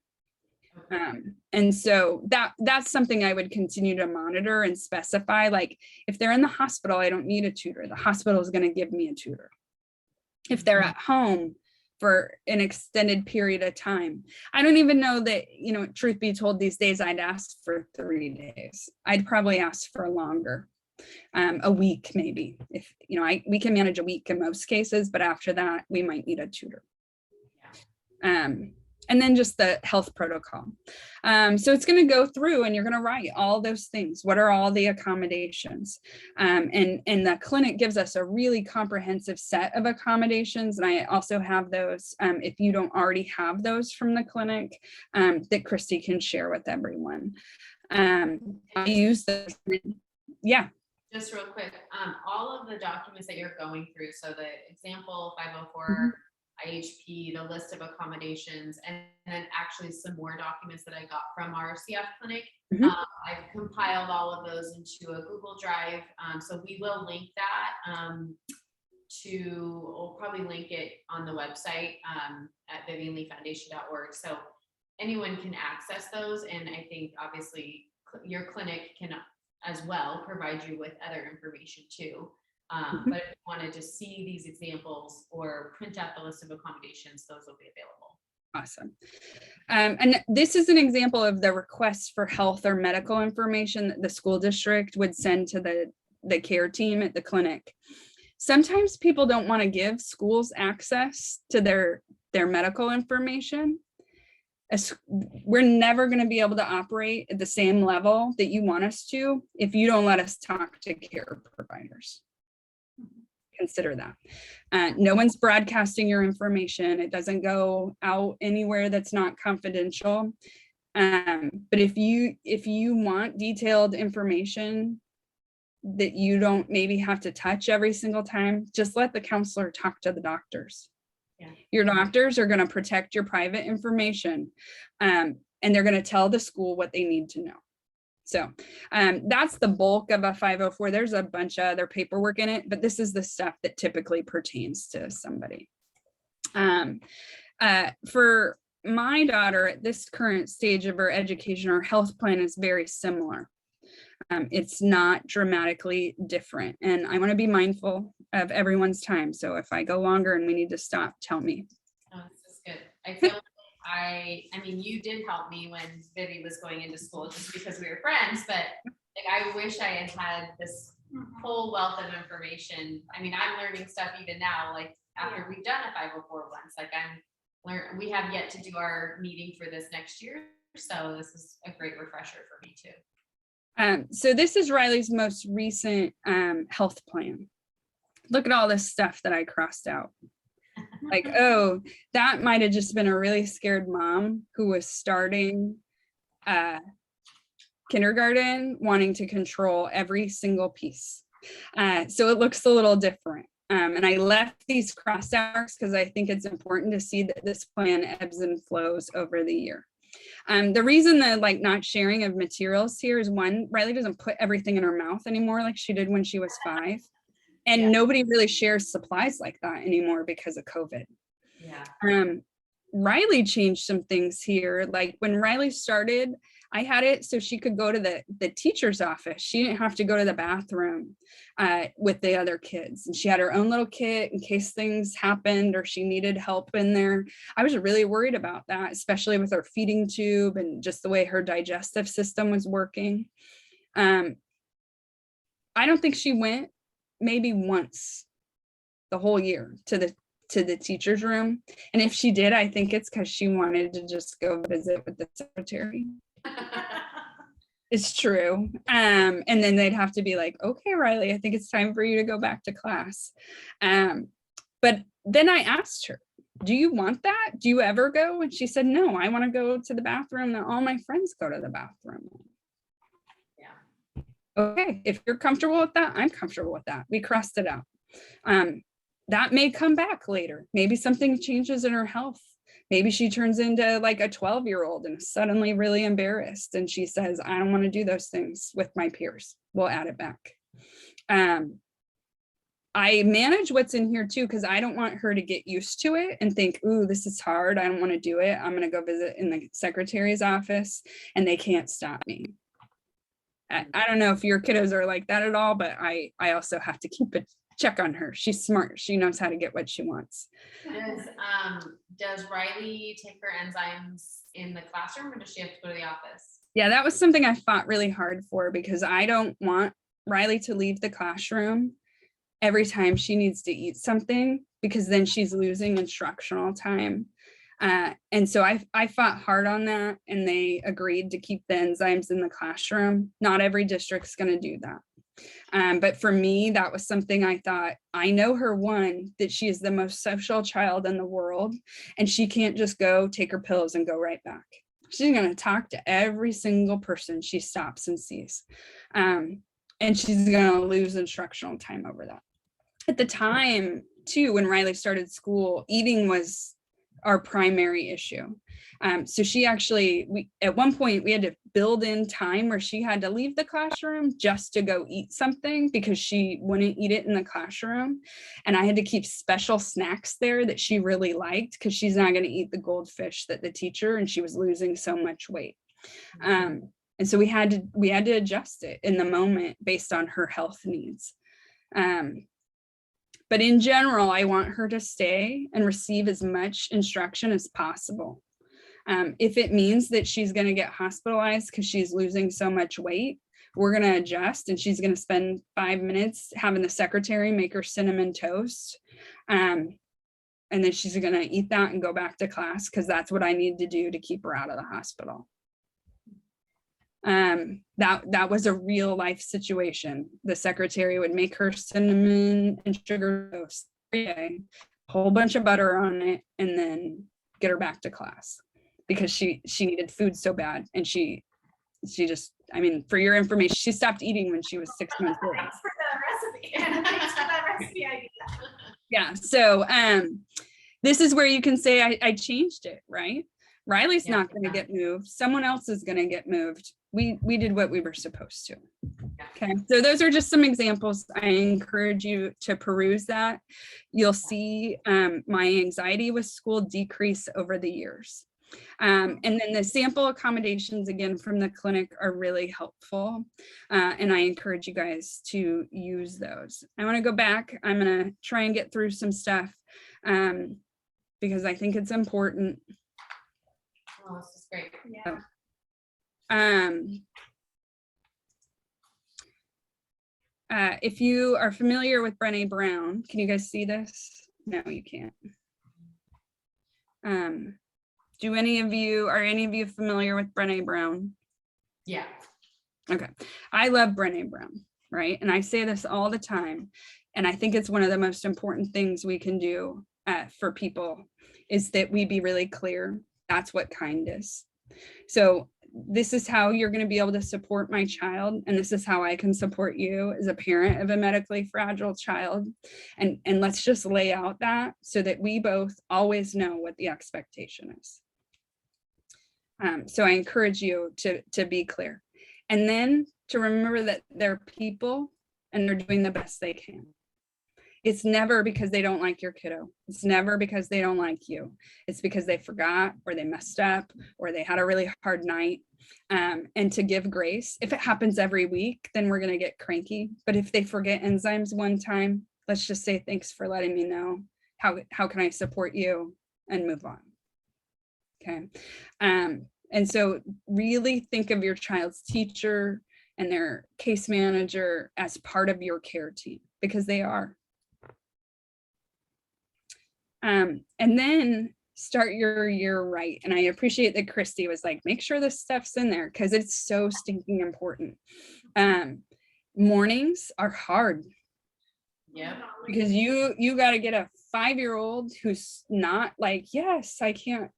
And so that's something I would continue to monitor and specify. Like, if they're in the hospital, I don't need a tutor. The hospital is going to give me a tutor. If they're at home for an extended period of time, I don't even know that, truth be told, these days I'd ask for 3 days. I'd probably ask for longer, a week maybe. If, we can manage a week in most cases, but after that, we might need a tutor. And then just the health protocol. So it's going to go through and you're going to write all those things. What are all the accommodations? And the clinic gives us a really comprehensive set of accommodations. And I also have those, if you don't already have those from the clinic, that Christy can share with everyone. I use those. Yeah. Just real quick, all of the documents that you're going through, so the example 504, IHP, the list of accommodations, and then actually some more documents that I got from our CF clinic. I've compiled all of those into a Google Drive. So we will link that we'll probably link it on the website at vivianleefoundation.org. So anyone can access those. And I think obviously your clinic can as well provide you with other information too. But if you wanted to see these examples or print out the list of accommodations, those will be available. Awesome. And this is an example of the request for health or medical information that the school district would send to the the care team at the clinic. Sometimes people don't want to give schools access to their medical information. We're never going to be able to operate at the same level that you want us to if you don't let us talk to care providers. Consider that. No one's broadcasting your information. It doesn't go out anywhere that's not confidential. But if you want detailed information that you don't maybe have to touch every single time, just let the counselor talk to the doctors. Yeah. Your doctors are going to protect your private information, and they're going to tell the school what they need to know. So that's the bulk of a 504. There's a bunch of other paperwork in it, but this is the stuff that typically pertains to somebody. For my daughter at this current stage of her education, her health plan is very similar. It's not dramatically different, and I want to be mindful of everyone's time. So if I go longer and we need to stop, tell me. Oh, this is good. I feel like I mean, you did help me when Vivi was going into school just because we were friends, but like, I wish I had this whole wealth of information. I mean, I'm learning stuff even now, like after we've done a 504 once, like we have yet to do our meeting for this next year. So this is a great refresher for me too. So this is Riley's most recent health plan. Look at all this stuff that I crossed out. Like, oh, that might have just been a really scared mom who was starting kindergarten, wanting to control every single piece. So it looks a little different. And I left these crossed out because I think it's important to see that this plan ebbs and flows over the year. The reason that like not sharing of materials here is one, Riley doesn't put everything in her mouth anymore like she did when she was 5. And nobody really shares supplies like that anymore because of COVID. Yeah. Riley changed some things here. Like when Riley started, I had it so she could go to the teacher's office. She didn't have to go to the bathroom with the other kids. And she had her own little kit in case things happened or she needed help in there. I was really worried about that, especially with her feeding tube and just the way her digestive system was working. I don't think she went maybe once the whole year to the teacher's room. And if she did, I think it's because she wanted to just go visit with the secretary. It's true. And then they'd have to be like, okay, Riley, I think it's time for you to go back to class. But then I asked her, do you want that? Do you ever go? And she said, no, I want to go to the bathroom that all my friends go to the bathroom. Okay, if you're comfortable with that, I'm comfortable with that. We crossed it out. That may come back later. Maybe something changes in her health. Maybe she turns into like a 12-year-old and is suddenly really embarrassed. And she says, I don't want to do those things with my peers. We'll add it back. I manage what's in here too, because I don't want her to get used to it and think, ooh, this is hard. I don't want to do it. I'm going to go visit in the secretary's office and they can't stop me. I don't know if your kiddos are like that at all, but I also have to keep a check on her. She's smart. She knows how to get what she wants. Does Riley take her enzymes in the classroom or does she have to go to the office? Yeah, that was something I fought really hard for because I don't want Riley to leave the classroom every time she needs to eat something because then she's losing instructional time. And so I fought hard on that and they agreed to keep the enzymes in the classroom. Not every district's going to do that. But for me, that was something I thought, I know her that she is the most social child in the world and she can't just go take her pills and go right back. She's going to talk to every single person she stops and sees. And she's going to lose instructional time over that. At the time too, when Riley started school, eating was our primary issue. So she actually, at one point we had to build in time where she had to leave the classroom just to go eat something because she wouldn't eat it in the classroom. And I had to keep special snacks there that she really liked because she's not going to eat the goldfish that the teacher, and she was losing so much weight. And so we had to adjust it in the moment based on her health needs. But in general, I want her to stay and receive as much instruction as possible. If it means that she's going to get hospitalized because she's losing so much weight, we're going to adjust, and she's going to spend 5 minutes having the secretary make her cinnamon toast. And then she's going to eat that and go back to class, because that's what I need to do to keep her out of the hospital. That was a real life situation. The secretary would make her cinnamon and sugar toast every day, a whole bunch of butter on it, and then get her back to class, because she needed food so bad. And she just, I mean, for your information, she stopped eating when she was 6 months old. Thanks for the recipe. Thanks for that recipe idea. Yeah. So this is where you can say I changed it, right? Riley's not going to get moved. Someone else is going to get moved. We did what we were supposed to. Okay. So those are just some examples. I encourage you to peruse that. You'll see my anxiety with school decrease over the years. And then the sample accommodations, again, from the clinic are really helpful. And I encourage you guys to use those. I want to go back. I'm going to try and get through some stuff because I think it's important. Oh, this is great. Yeah. If you are familiar with Brené Brown, can you guys see this? No, you can't. Are any of you familiar with Brené Brown? Yeah. Okay. I love Brené Brown, right? And I say this all the time. And I think it's one of the most important things we can do for people is that we be really clear. That's what kind is. So this is how you're going to be able to support my child. And this is how I can support you as a parent of a medically fragile child. And let's just lay out that so that we both always know what the expectation is. So I encourage you to be clear. And then to remember that they're people and they're doing the best they can. It's never because they don't like your kiddo. It's never because they don't like you. It's because they forgot or they messed up or they had a really hard night. And to give grace, if it happens every week, then we're going to get cranky. But if they forget enzymes one time, let's just say, thanks for letting me know. How can I support you, and move on. Okay. And so really think of your child's teacher and their case manager as part of your care team, because they are. And then start your year right. And I appreciate that Christy was like, make sure this stuff's in there, because it's so stinking important. Mornings are hard. Yeah. Because you got to get a 5-year-old who's not like, yes, I can't,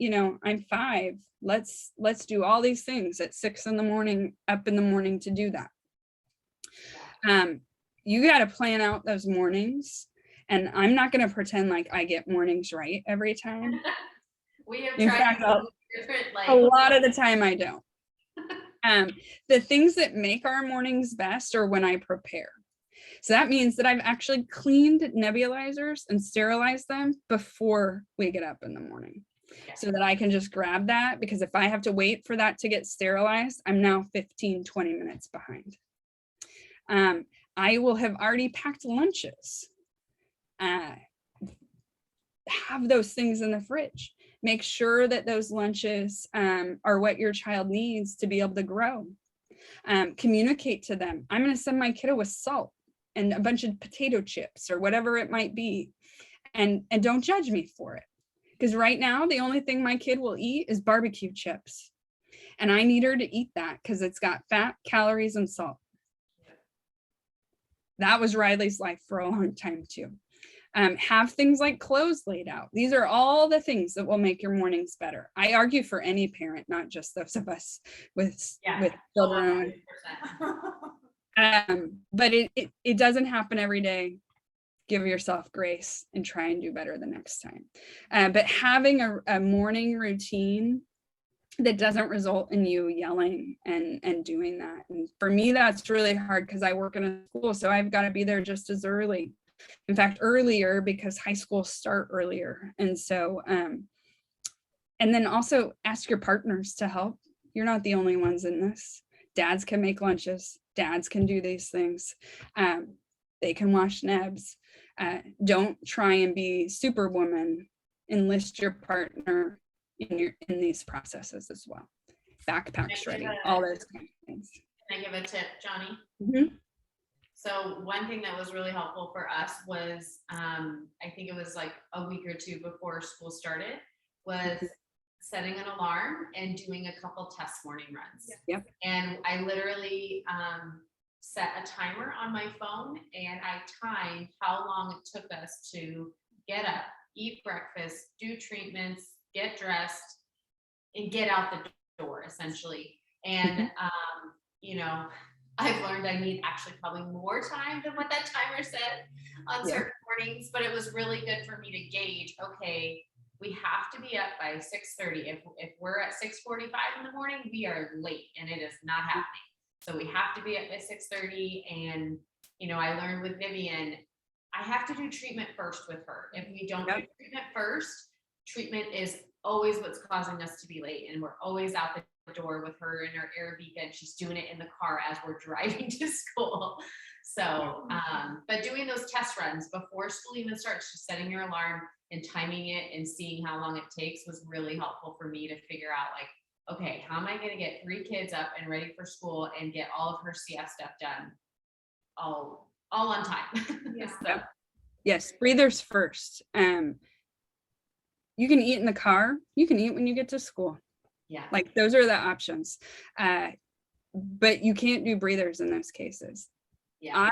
I'm 5. Let's do all these things at 6 in the morning, up in the morning to do that. You got to plan out those mornings. And I'm not going to pretend like I get mornings right every time. We have In tried fact, different, a lot of the time I don't. The things that make our mornings best are when I prepare. So that means that I've actually cleaned nebulizers and sterilized them before we get up in the morning, so that I can just grab that, because if I have to wait for that to get sterilized, I'm now 15, 20 minutes behind. I will have already packed lunches. Have those things in the fridge. Make sure that those lunches are what your child needs to be able to grow. Communicate to them. I'm going to send my kiddo with salt and a bunch of potato chips or whatever it might be. And don't judge me for it. Because right now, the only thing my kid will eat is barbecue chips. And I need her to eat that because it's got fat, calories, and salt. That was Riley's life for a long time too. Have things like clothes laid out. These are all the things that will make your mornings better. I argue for any parent, not just those of us with children. But it doesn't happen every day. Give yourself grace and try and do better the next time. But having a morning routine that doesn't result in you yelling and doing that. And for me, that's really hard because I work in a school, so I've got to be there just as early. In fact, earlier, because high schools start earlier. And so, and then also ask your partners to help. You're not the only ones in this. Dads can make lunches. Dads can do these things. They can wash nebs. Don't try and be superwoman. Enlist your partner in these processes as well. Backpacks ready, all those kind of things. Can I give a tip, Johnny? Mhm. So one thing that was really helpful for us was, I think it was like a week or two before school started, was setting an alarm and doing a couple test morning runs. Yep. And I literally set a timer on my phone and I timed how long it took us to get up, eat breakfast, do treatments, get dressed, and get out the door essentially. And, you know, I've learned I need actually probably more time than what that timer said on certain mornings, but it was really good for me to gauge, okay, we have to be up by 6:30. If we're at 6:45 in the morning, we are late and it is not happening. So we have to be up by 6:30. And, you know, I learned with Vivian, I have to do treatment first with her. If we don't do treatment first, treatment is always what's causing us to be late. And we're always out the door with her in her Arabica, and she's doing it in the car as we're driving to school. So, but doing those test runs before school even starts, just setting your alarm and timing it and seeing how long it takes was really helpful for me to figure out, like, okay, how am I going to get 3 kids up and ready for school and get all of her CF stuff done all on time? Yeah. So, Yes, breathers first. You can eat in the car. You can eat when you get to school. yeah. Like those are the options. But you can't do breathers in those cases. Yeah.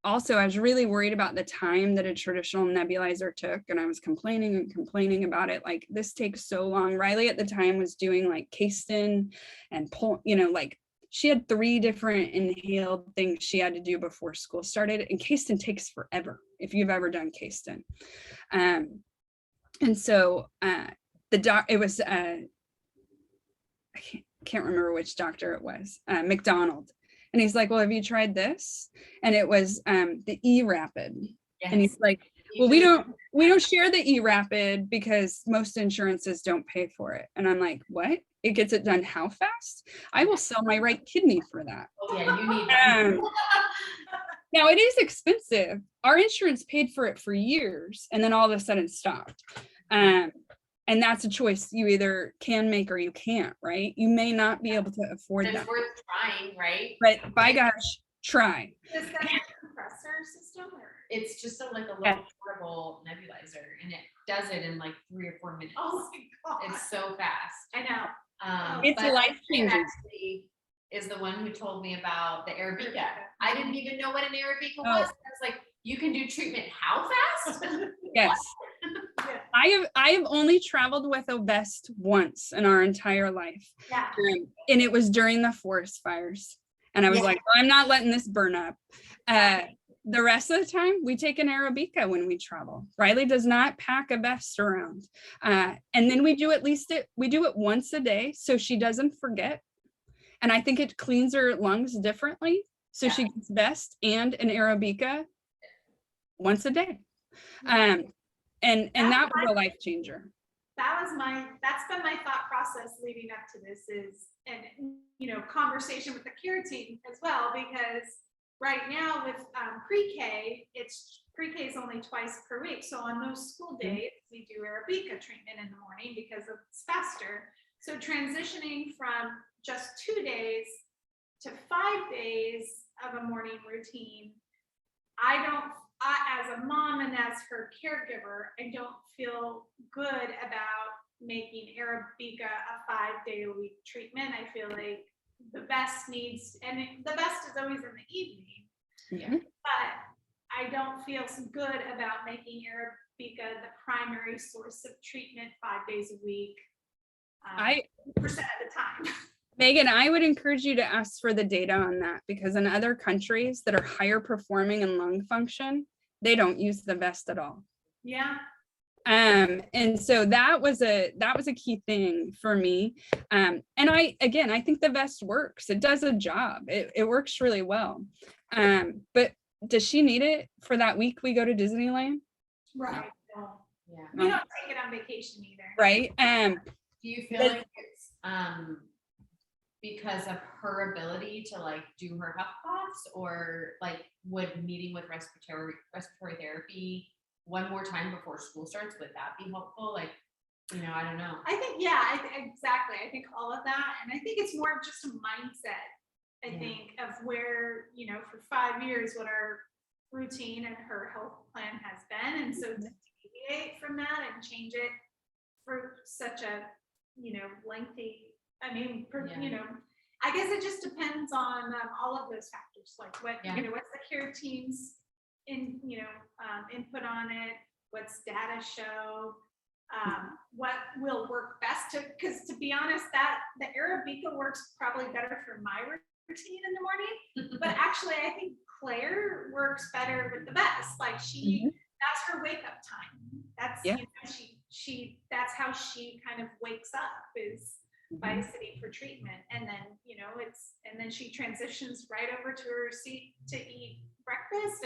I was really worried about the time that a traditional nebulizer took, and I was complaining about it. Like, this takes so long. Riley at the time was doing like Caiston and like she had 3 different inhaled things she had to do before school started, and Caiston takes forever if you've ever done Caiston. And so it was I can't remember which doctor it was, McDonald. And he's like, well, have you tried this? And it was the E-Rapid. Yes. And he's like, well, we don't share the E-Rapid because most insurances don't pay for it. And I'm like, what? It gets it done how fast? I will sell my right kidney for that. Oh yeah, you need that. Now it is expensive. Our insurance paid for it for years and then all of a sudden stopped. And that's a choice you either can make or you can't, right? You may not be able to afford It's that. worth trying, right? But by gosh, try. Is that a compressor system or? It's just like a little portable nebulizer, and it does it in like 3 or 4 minutes. Oh my God. It's so fast. I know. It's but life-changing. actually is the one who told me about the Arabica. I didn't even know what an Arabica was. I was like, you can do treatment how fast? Yes. I have only traveled with a vest once in our entire life. Yeah. And it was during the forest fires. And I was like, well, I'm not letting this burn up. The rest of the time we take an Arabica when we travel. Riley does not pack a vest around. And then we do it once a day so she doesn't forget. And I think it cleans her lungs differently. So she gets vest and an Arabica once a day. And that was a life changer. That's been my thought process leading up to this conversation with the care team as well, because right now with pre-K, pre-K is only twice per week. So on those school days, we do Arabica treatment in the morning because it's faster. So transitioning from just 2 days to 5 days of a morning routine, as a mom and as her caregiver, I don't feel good about making Arabica a 5-day-a-week treatment. I feel like the best is always in the evening, but I don't feel so good about making Arabica the primary source of treatment 5 days a week, 50% of the time. Megan, I would encourage you to ask for the data on that, because in other countries that are higher performing in lung function, they don't use the vest at all. Yeah. And so that was a key thing for me. And I think the vest works. It does a job. It works really well. But does she need it for that week we go to Disneyland? Right. Yeah. We don't take it on vacation either. Right. Do you feel like it's because of her ability to like do her huff coughs, or like would meeting with respiratory therapy one more time before school starts, would that be helpful? Like, I don't know. I think, exactly. I think all of that. And I think it's more of just a mindset I think, of where, you know, for 5 years, what our routine and her health plan has been. And so to deviate from that and change it for such a, you know, lengthy, I mean, you know, I guess it just depends on all of those factors, like what, you know, what's the care team's input on it, what's data show, what will work best because to be honest, that the Arabica works probably better for my routine in the morning, but actually I think Claire works better with the best. Like that's her wake up time. That's you know, she that's how she kind of wakes up is by sitting for treatment, and then you know and then she transitions right over to her seat to eat breakfast,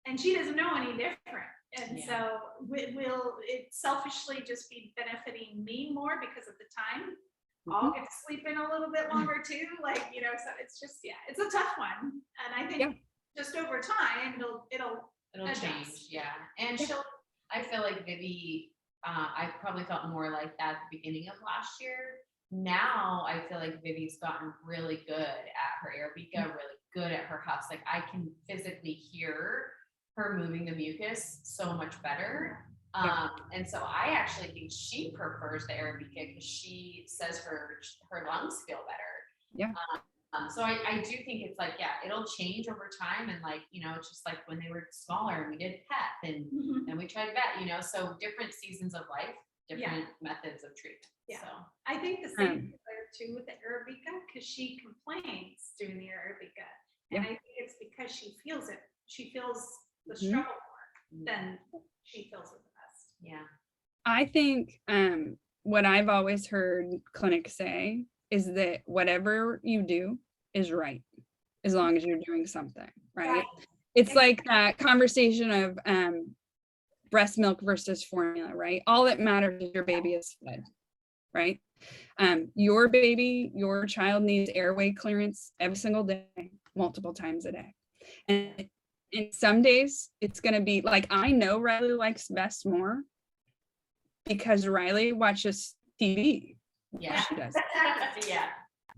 and she doesn't know any different. And so it selfishly just be benefiting me more because of the time. I'll get to sleep in a little bit longer too, like, you know, so it's just, it's a tough one. And I think just over time, it'll change. And I feel like Vivi, I probably felt more like that at the beginning of last year. Now I feel like Vivi's gotten really good at her Arabica, really good at her huffs. Like I can physically hear her moving the mucus so much better. And so I actually think she prefers the Arabica because she says her lungs feel better. So I do think it's like, it'll change over time. And like, you know, it's just like when they were smaller and we did PEP and we tried vet, you know, so different seasons of life, different methods of treatment. So I think the same too with the Arabica, because she complains doing the Arabica. And I think it's because she feels it. She feels the struggle more than she feels it the best. I think what I've always heard clinics say is that whatever you do is right, as long as you're doing something, right? It's like that conversation of breast milk versus formula, right? All that matters is your baby is fed, right? Your baby, your child needs airway clearance every single day, multiple times a day. And some days it's going to be like, I know Riley likes Best more because Riley watches TV. She does.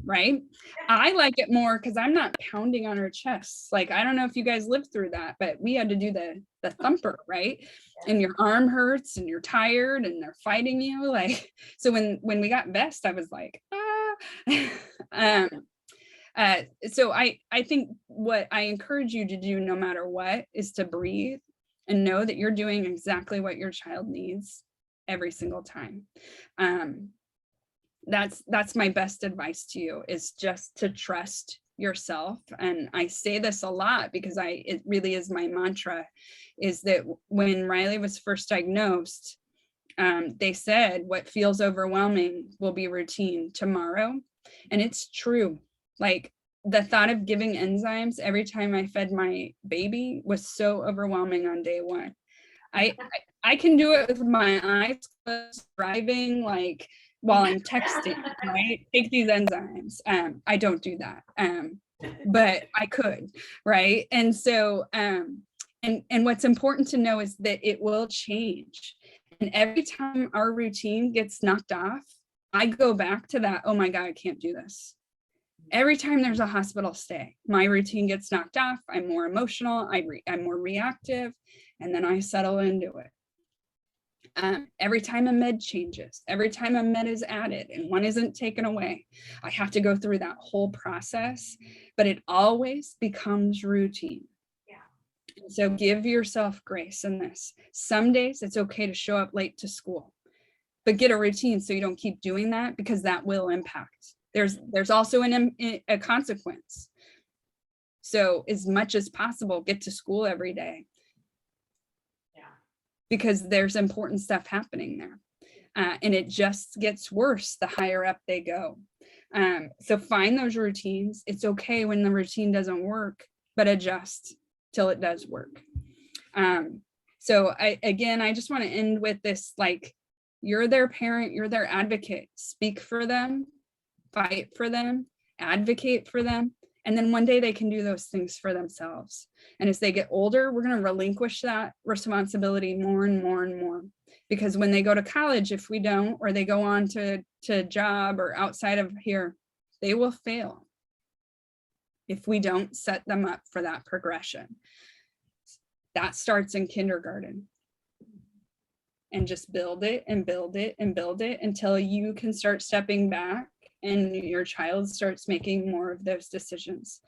Right. I like it more because I'm not pounding on her chest. Like, I don't know if you guys lived through that, but we had to do the thumper, right? And your arm hurts and you're tired and they're fighting you. Like, so when we got Best, I was like, so I think what I encourage you to do no matter what is to breathe and know that you're doing exactly what your child needs every single time. That's my best advice to you, is just to trust yourself. And I say this a lot because it really is my mantra, is that when Riley was first diagnosed, they said what feels overwhelming will be routine tomorrow. And it's true. Like the thought of giving enzymes every time I fed my baby was so overwhelming on day one. I can do it with my eyes closed, driving, like while I'm texting, right? Take these enzymes. I don't do that, but I could, right? And so, and what's important to know is that it will change. And every time our routine gets knocked off, I go back to that, oh my God, I can't do this. Every time there's a hospital stay, my routine gets knocked off. I'm more emotional, I'm more reactive, and then I settle into it. Every time a med changes, every time a med is added and one isn't taken away, I have to go through that whole process, but it always becomes routine. And so give yourself grace in this. Some days it's okay to show up late to school, but get a routine so you don't keep doing that, because that will impact. There's also a consequence. So as much as possible, get to school every day. Because there's important stuff happening there. And it just gets worse the higher up they go. So find those routines. It's okay when the routine doesn't work, but adjust till it does work. So I just want to end with this, like, you're their parent, you're their advocate. Speak for them, fight for them, advocate for them. And then one day they can do those things for themselves. And as they get older, we're going to relinquish that responsibility more and more and more. Because when they go to college, if we don't, or they go on to job or outside of here, They will fail if we don't set them up for that progression. That starts in kindergarten. And just build it and build it and build it until you can start stepping back and your child starts making more of those decisions.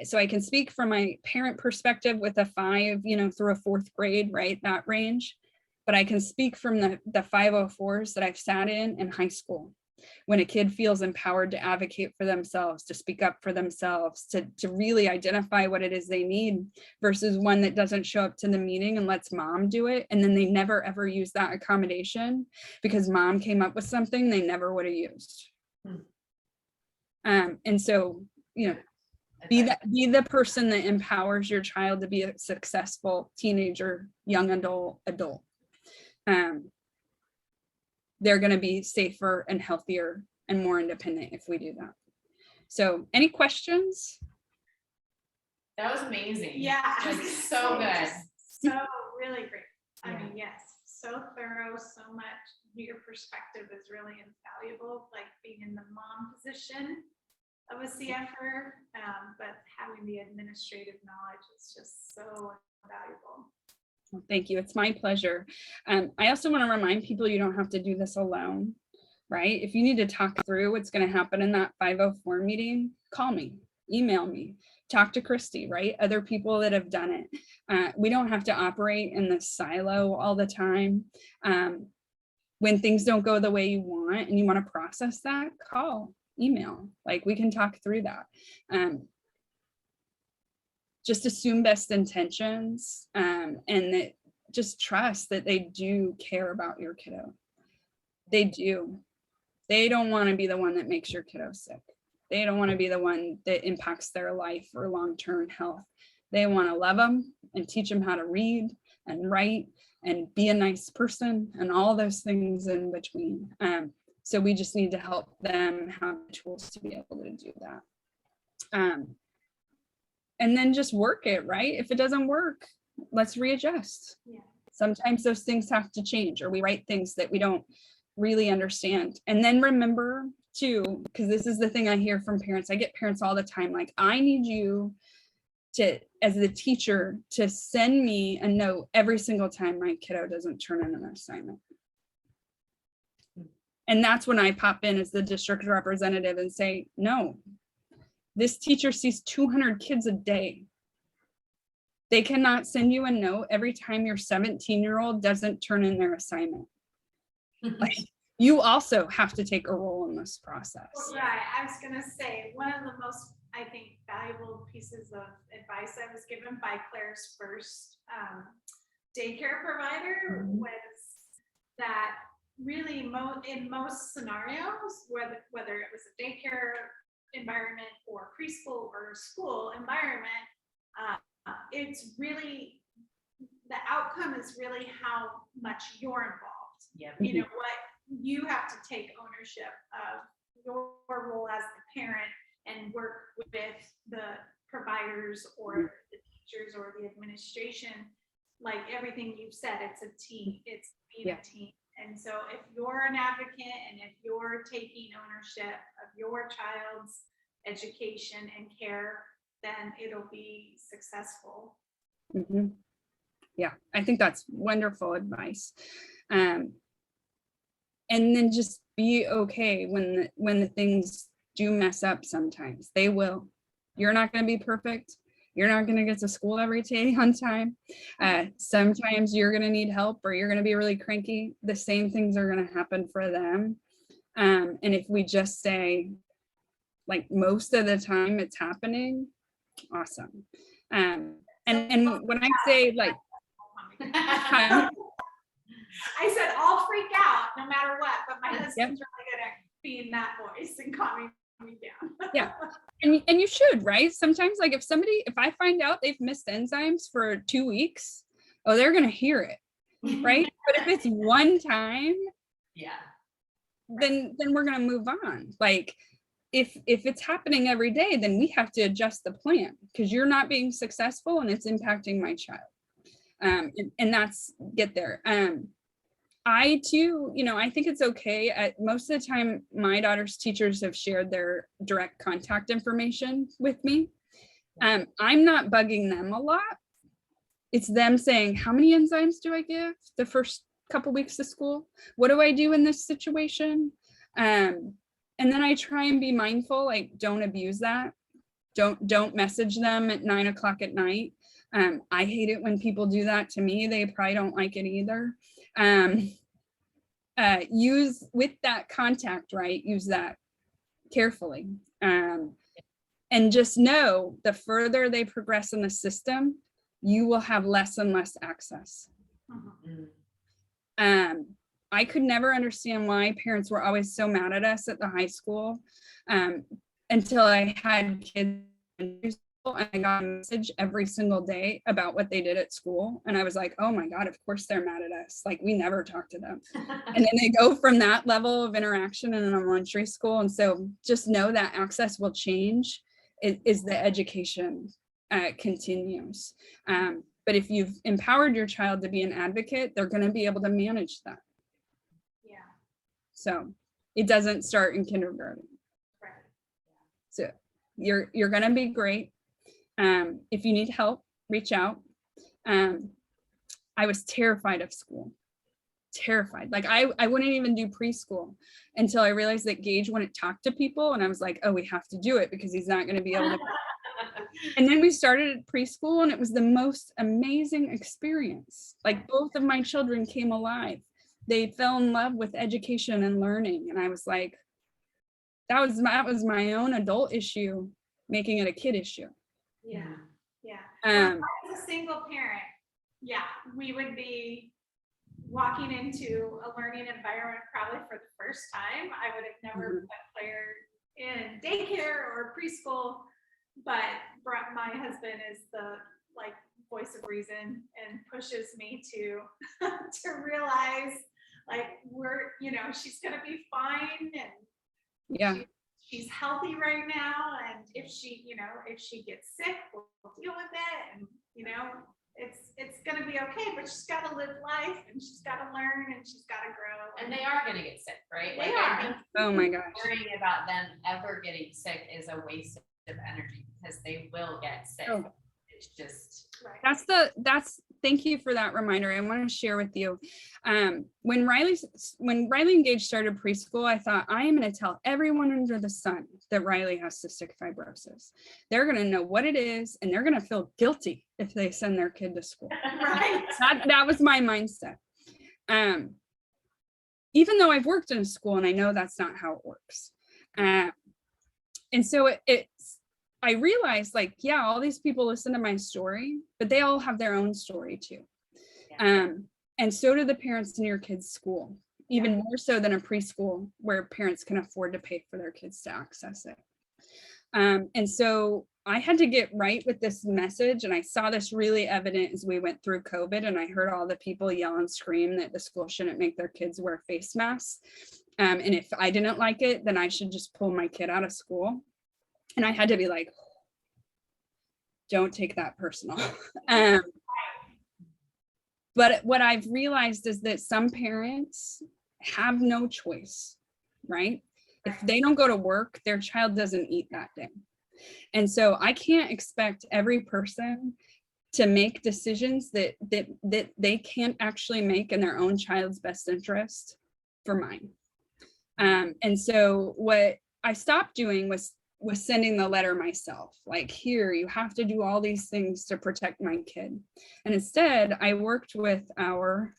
So I can speak from my parent perspective with a 5, through a 4th grade, right? That range. But I can speak from the 504s that I've sat in high school, when a kid feels empowered to advocate for themselves, to speak up for themselves, to really identify what it is they need, versus one that doesn't show up to the meeting and lets mom do it. And then they never ever use that accommodation because mom came up with something they never would have used. And so, be the person that empowers your child to be a successful teenager, young adult. They're going to be safer and healthier and more independent if we do that. So any questions? That was amazing. Yeah. Like, so good. So really great. I mean, yes, so thorough, so much. Your perspective is really invaluable, like being in the mom position of a CFer, but having the administrative knowledge is just so valuable. Well, thank you. It's my pleasure. I also want to remind people you don't have to do this alone, right? If you need to talk through what's going to happen in that 504 meeting, call me, email me, talk to Christy, right? Other people that have done it. We don't have to operate in this silo all the time. When things don't go the way you want and you want to process that, call, email, like we can talk through that. Just assume best intentions, and that just trust that they do care about your kiddo. They do. They don't want to be the one that makes your kiddo sick. They don't want to be the one that impacts their life or long-term health. They want to love them and teach them how to read and write and be a nice person and all those things in between. So we just need to help them have the tools to be able to do that. And then just work it, right? If it doesn't work, let's readjust. Yeah. Sometimes those things have to change, or we write things that we don't really understand. And then remember too, because this is the thing I hear from parents. I get parents all the time, like, I need you to, as the teacher, to send me a note every single time my kiddo doesn't turn in an assignment. And that's when I pop in as the district representative and say, no, this teacher sees 200 kids a day. They cannot send you a note every time your 17-year-old doesn't turn in their assignment. Like, you also have to take a role in this process. Right. I was going to say, one of the most, I think, valuable pieces of advice I was given by Claire's first daycare provider was that really in most scenarios, whether it was a daycare environment or preschool or school environment, it's really, the outcome is really how much you're involved. Yep. You know, what you have to take ownership of your role as the parent and work with the providers or the teachers or the administration. Like everything you've said, it's a team, it's being a team. And so if you're an advocate and if you're taking ownership of your child's education and care, then it'll be successful. Mm-hmm. Yeah, I think that's wonderful advice. And then just be okay when the things do mess up sometimes. They will. You're not going to be perfect. You're not going to get to school every day on time. Sometimes you're going to need help or you're going to be really cranky. The same things are going to happen for them. And if we just say, like, most of the time it's happening, awesome. And when I say, like, I said I'll freak out no matter what, but my husband's really good at being that voice and calming me down. Yeah. And you should, right? Sometimes, like, if I find out they've missed enzymes for 2 weeks, oh, they're going to hear it, right? But if it's one time, then we're going to move on. Like, if it's happening every day, then we have to adjust the plan because you're not being successful and it's impacting my child. And that's get there. I too, I think it's okay. Most of the time, my daughter's teachers have shared their direct contact information with me. I'm not bugging them a lot. It's them saying, how many enzymes do I give the first couple weeks of school? What do I do in this situation? And then I try and be mindful, like don't abuse that. Don't message them at 9 o'clock at night. I hate it when people do that to me. They probably don't like it either. Use with that contact, right? Use that carefully. And just know the further they progress in the system, you will have less and less access. I could never understand why parents were always so mad at us at the high school until I had kids and I got a message every single day about what they did at school. And I was like, oh my God, of course they're mad at us. Like we never talk to them. And then they go from that level of interaction in an elementary school. And so just know that access will change as the education continues. But if you've empowered your child to be an advocate, they're going to be able to manage that. Yeah. So it doesn't start in kindergarten. Right. So you're going to be great. If you need help, reach out. I was terrified of school. Terrified. Like I wouldn't even do preschool until I realized that Gage wouldn't talk to people. And I was like, oh, we have to do it because he's not going to be able to. And then we started at preschool and it was the most amazing experience. Like both of my children came alive. They fell in love with education and learning. And I was like, that was my own adult issue, making it a kid issue. Yeah. Yeah. Well, as a single parent, yeah, we would be walking into a learning environment probably for the first time. I would have never put Claire in daycare or preschool, but my husband is the like voice of reason and pushes me to realize like she's gonna be fine and she's healthy right now, and if she gets sick, we'll deal with it, and it's gonna be okay, but she's got to live life and she's got to learn and she's got to grow. And they are going to get sick, right? They like, are. I think oh my gosh. worrying about them ever getting sick is a waste of energy because they will get sick. Oh. It's just Right. Thank you for that reminder. I want to share with you. When Riley and Gage started preschool, I thought I am going to tell everyone under the sun that Riley has cystic fibrosis. They're going to know what it is and they're going to feel guilty if they send their kid to school. Right. That was my mindset. Even though I've worked in a school and I know that's not how it works. And so I realized like, yeah, all these people listen to my story, but they all have their own story too. And so do the parents in your kids' school, even more so than a preschool where parents can afford to pay for their kids to access it. And so I had to get right with this message. And I saw this really evident as we went through COVID and I heard all the people yell and scream that the school shouldn't make their kids wear face masks. And if I didn't like it, then I should just pull my kid out of school. And I had to be like, don't take that personal. But what I've realized is that some parents have no choice, right? If they don't go to work, their child doesn't eat that day. And so I can't expect every person to make decisions that they can't actually make in their own child's best interest for mine. And so what I stopped doing was sending the letter myself, like, here, you have to do all these things to protect my kid. And instead I worked with our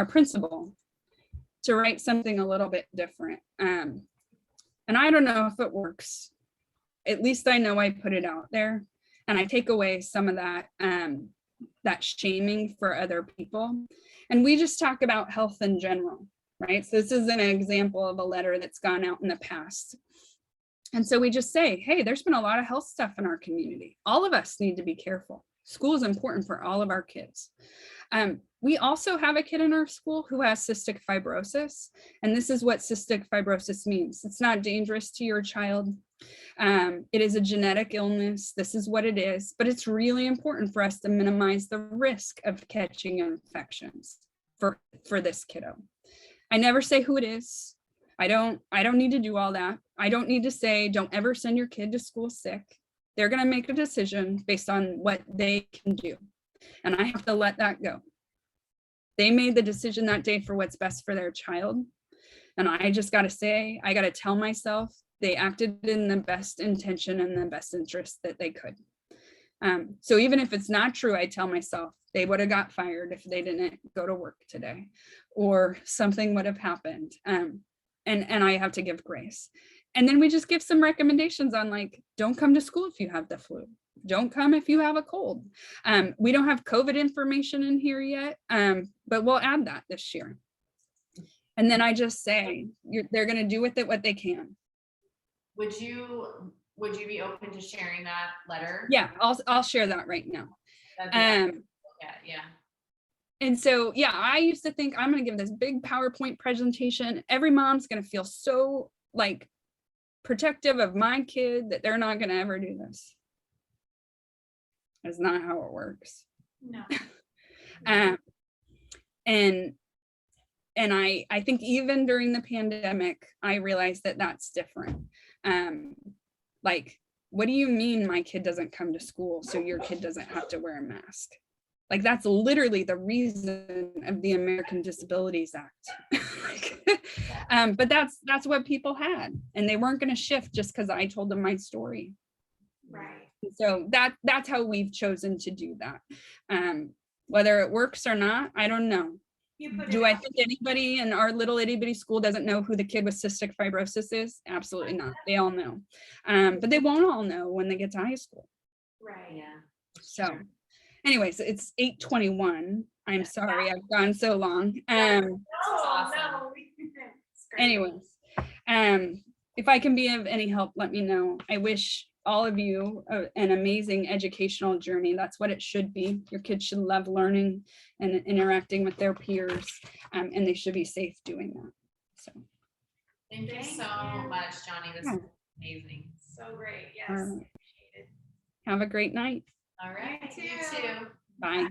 principal to write something a little bit different. And I don't know if it works. At least I know I put it out there and I take away some of that, that shaming for other people. And we just talk about health in general. Right. So this is an example of a letter that's gone out in the past. And so we just say, hey, there's been a lot of health stuff in our community. All of us need to be careful. School is important for all of our kids. We also have a kid in our school who has cystic fibrosis, and this is what cystic fibrosis means. It's not dangerous to your child. It is a genetic illness. This is what it is, but it's really important for us to minimize the risk of catching infections for this kiddo. I never say who it is. I don't need to do all that. I don't need to say, don't ever send your kid to school sick. They're going to make a decision based on what they can do. And I have to let that go. They made the decision that day for what's best for their child. And I just got to say, I got to tell myself they acted in the best intention and the best interest that they could. So even if it's not true, I tell myself they would have got fired if they didn't go to work today, or something would have happened. And I have to give grace. And then we just give some recommendations on, like, don't come to school if you have the flu. Don't come if you have a cold. We don't have COVID information in here yet, but we'll add that this year. And then I just say, they're going to do with it what they can. Would you be open to sharing that letter? Yeah, I'll share that right now. Yeah. And so, yeah, I used to think I'm going to give this big PowerPoint presentation. Every mom's going to feel so like protective of my kid that they're not going to ever do this. That's not how it works. No. And I think even during the pandemic, I realized that that's different. Like, what do you mean my kid doesn't come to school so your kid doesn't have to wear a mask? Like, that's literally the reason of the American Disabilities Act. But that's what people had, and they weren't going to shift just because I told them my story. Right. So that's how we've chosen to do that. Whether it works or not, I don't know. Do I think anybody in our little itty bitty school doesn't know who the kid with cystic fibrosis is? Absolutely not. They all know. But they won't all know when they get to high school. Right. Yeah. So anyways, it's 8:21. I'm sorry, I've gone so long. Anyways, if I can be of any help, let me know. I wish all of you an amazing educational journey. That's what it should be. Your kids should love learning and interacting with their peers, and they should be safe doing that. So thank you so much, Johnie. This is amazing. So great. Yes. Have a great night. All right. You You too. Bye.